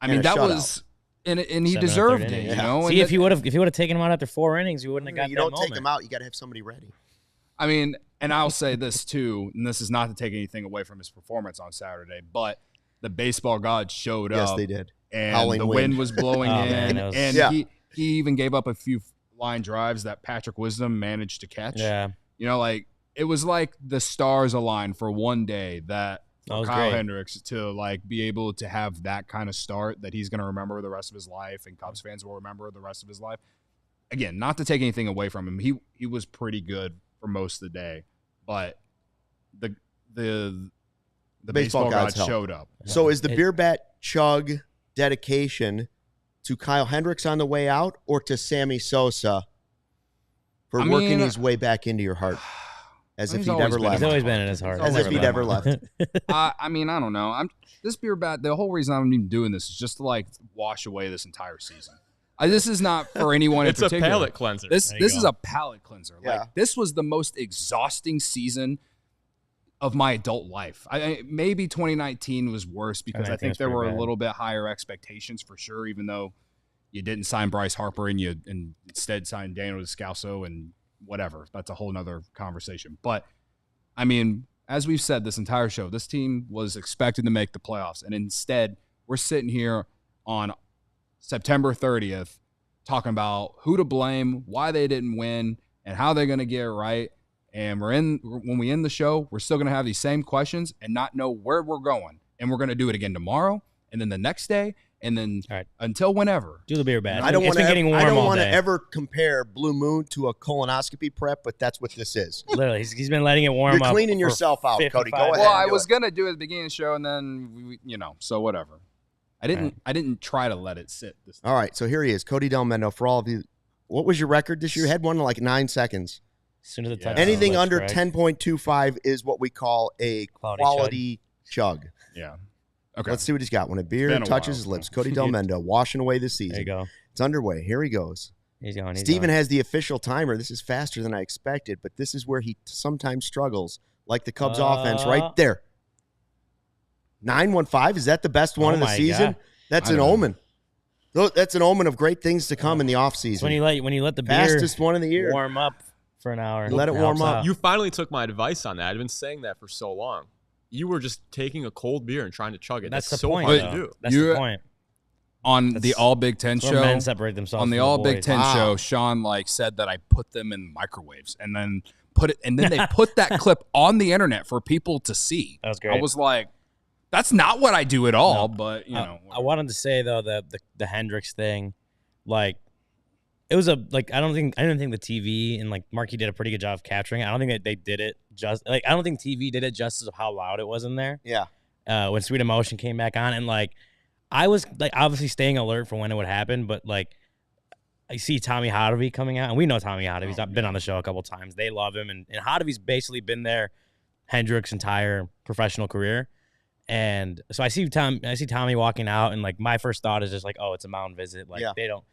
I And mean a that shutout. was. And he deserved it, See, if he would have taken him out after 4 innings, he wouldn't have got you that don't moment. take him out. You got to have somebody ready. I mean, and I'll say this too, and this is not to take anything away from his performance on Saturday, but the baseball gods showed up. Yes, they did. And Howling the wind. wind was blowing in, man, and he even gave up a few line drives that Patrick Wisdom managed to catch. Yeah. It was like the stars aligned for one day that was Kyle great. Hendricks to be able to have that kind of start that he's going to remember the rest of his life, and Cubs fans will remember the rest of his life. Again, not to take anything away from him, he was pretty good for most of the day, but the baseball gods showed up. So is the beer bat chug dedication to Kyle Hendricks on the way out, or to Sammy Sosa for working his way back into your heart? As if he'd ever left. He's always been in his heart. As if he'd ever left. I mean, I don't know. This beer bat, the whole reason I'm even doing this is just to wash away this entire season. This is not for anyone in particular. It's a palate cleanser. This is a palate cleanser. Yeah. Like, this was the most exhausting season of my adult life. Maybe 2019 was worse because I think there were a little bit higher expectations for sure, even though you didn't sign Bryce Harper and you instead signed Daniel Descalso and whatever. That's a whole nother conversation. But, I mean, as we've said this entire show, this team was expected to make the playoffs. And instead, we're sitting here on September 30th talking about who to blame, why they didn't win, and how they're going to get it right. And when we end the show, we're still going to have these same questions and not know where we're going. And we're going to do it again tomorrow, and then the next day, and then until whenever. Do the beer bad. I don't want to ever compare Blue Moon to a colonoscopy prep, but that's what this is. Literally, he's been letting it warm up. You're cleaning yourself out, Cody. Go ahead. Well, I was going to do it at the beginning of the show, and then, so whatever. I didn't try to let it sit. This time. All right, so here he is, Cody Delmendo. For all of you, what was your record this year? You had one in like 9 seconds. As soon as the touch anything under 10.25 is what we call a quality chug. Yeah. Okay. Let's see what he's got. When a beer touches his lips, Cody Delmendo washing away this season. There you go. It's underway. Here he goes. He's going. Steven has the official timer. This is faster than I expected, but this is where he sometimes struggles, like the Cubs offense right there. 9:15. Is that the best one of the season? God. That's an omen. That's an omen of great things to come in the offseason. So when you let the fastest one in the year warm up for an hour. Let it warm up. You finally took my advice on that. I've been saying that for so long. You were just taking a cold beer and trying to chug it. That's the so point, hard though. to do. That's the point. On the All Big Ten show, men separate themselves on the All Big Ten show, Sean said that I put them in microwaves and then they put that clip on the internet for people to see. That was great. I was like, that's not what I do at all, but I wanted to say though that the Hendricks thing, like, it was I didn't think the TV and like Markey did a pretty good job of capturing it. I don't think that they did it I don't think TV did it justice of how loud it was in there. Yeah. When Sweet Emotion came back on, and like I was like obviously staying alert for when it would happen, but like I see Tommy Hotovy coming out, and we know Tommy Hotovy's been on the show a couple times. They love him, and Hotovy's basically been there Hendricks' entire professional career. And so I see Tommy walking out, and like my first thought is just like, oh, it's a mound visit. Like they don't,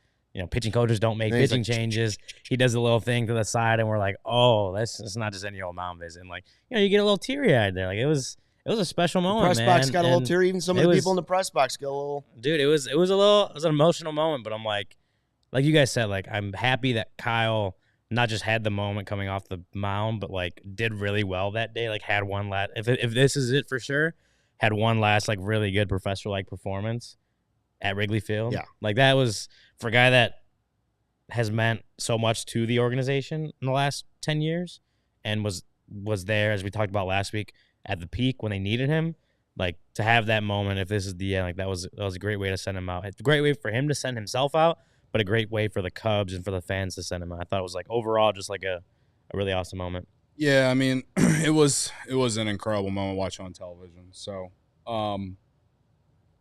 pitching coaches don't make pitching changes. He does a little thing to the side, and we're like, oh, it's not just any old mound visit. And like, you get a little teary eyed there. Like it was a special moment. The press box got a little teary. Even some of the people in the press box got a little. Dude, it was an emotional moment. But I'm like you guys said, like I'm happy that Kyle not just had the moment coming off the mound, but like did really well that day. Like had one last. If this is it for sure. Had one last like really good professor-like performance at Wrigley Field. Yeah. Like that was for a guy that has meant so much to the organization in the last 10 years and was there, as we talked about last week, at the peak when they needed him. Like to have that moment, if this is the end, like that was a great way to send him out. It's a great way for him to send himself out, but a great way for the Cubs and for the fans to send him out. I thought it was like overall just like a really awesome moment. Yeah, I mean, it was an incredible moment watching on television. So,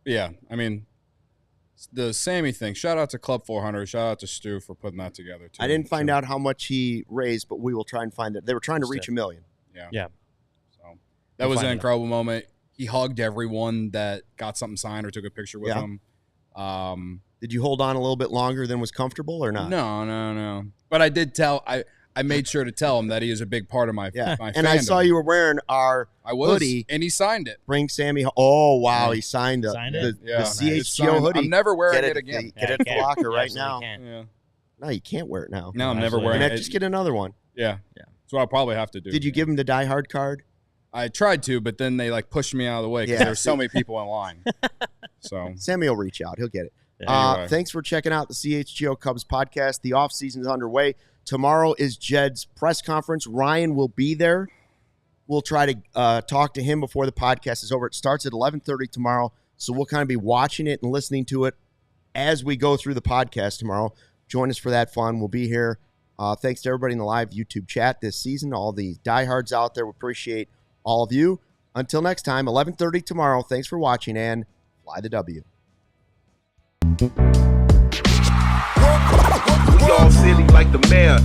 yeah, I mean, the Sammy thing. Shout out to Club 400. Shout out to Stu for putting that together too. I didn't find out how much he raised, but we will try and find it. They were trying to reach $1 million. Yeah. So that was an incredible moment. He hugged everyone that got something signed or took a picture with him. Did you hold on a little bit longer than was comfortable or not? No. But I did tell. I made sure to tell him that he is a big part of my my and fandom. I saw you were wearing our hoodie. And he signed it. Bring Sammy home. Oh, wow. He signed the CHGO hoodie. I'm never wearing it again. Get it in the locker right now. Yeah. No, you can't wear it now. No, I'm never wearing it. Just get another one. Yeah. That's what I'll probably have to do. Did you give him the Die Hard card? I tried to, but then they like pushed me out of the way because there were so many people in line. So Sammy will reach out. He'll get it. Anyway. Thanks for checking out the CHGO Cubs podcast. The offseason is underway. Tomorrow is Jed's press conference. Ryan will be there. We'll try to talk to him before the podcast is over. It starts at 11:30 tomorrow, so we'll kind of be watching it and listening to it as we go through the podcast tomorrow. Join us for that fun. We'll be here. Thanks to everybody in the live YouTube chat this season, all the diehards out there. We appreciate all of you. Until next time, 11:30 tomorrow. Thanks for watching, and fly the W. We all silly like the mayor.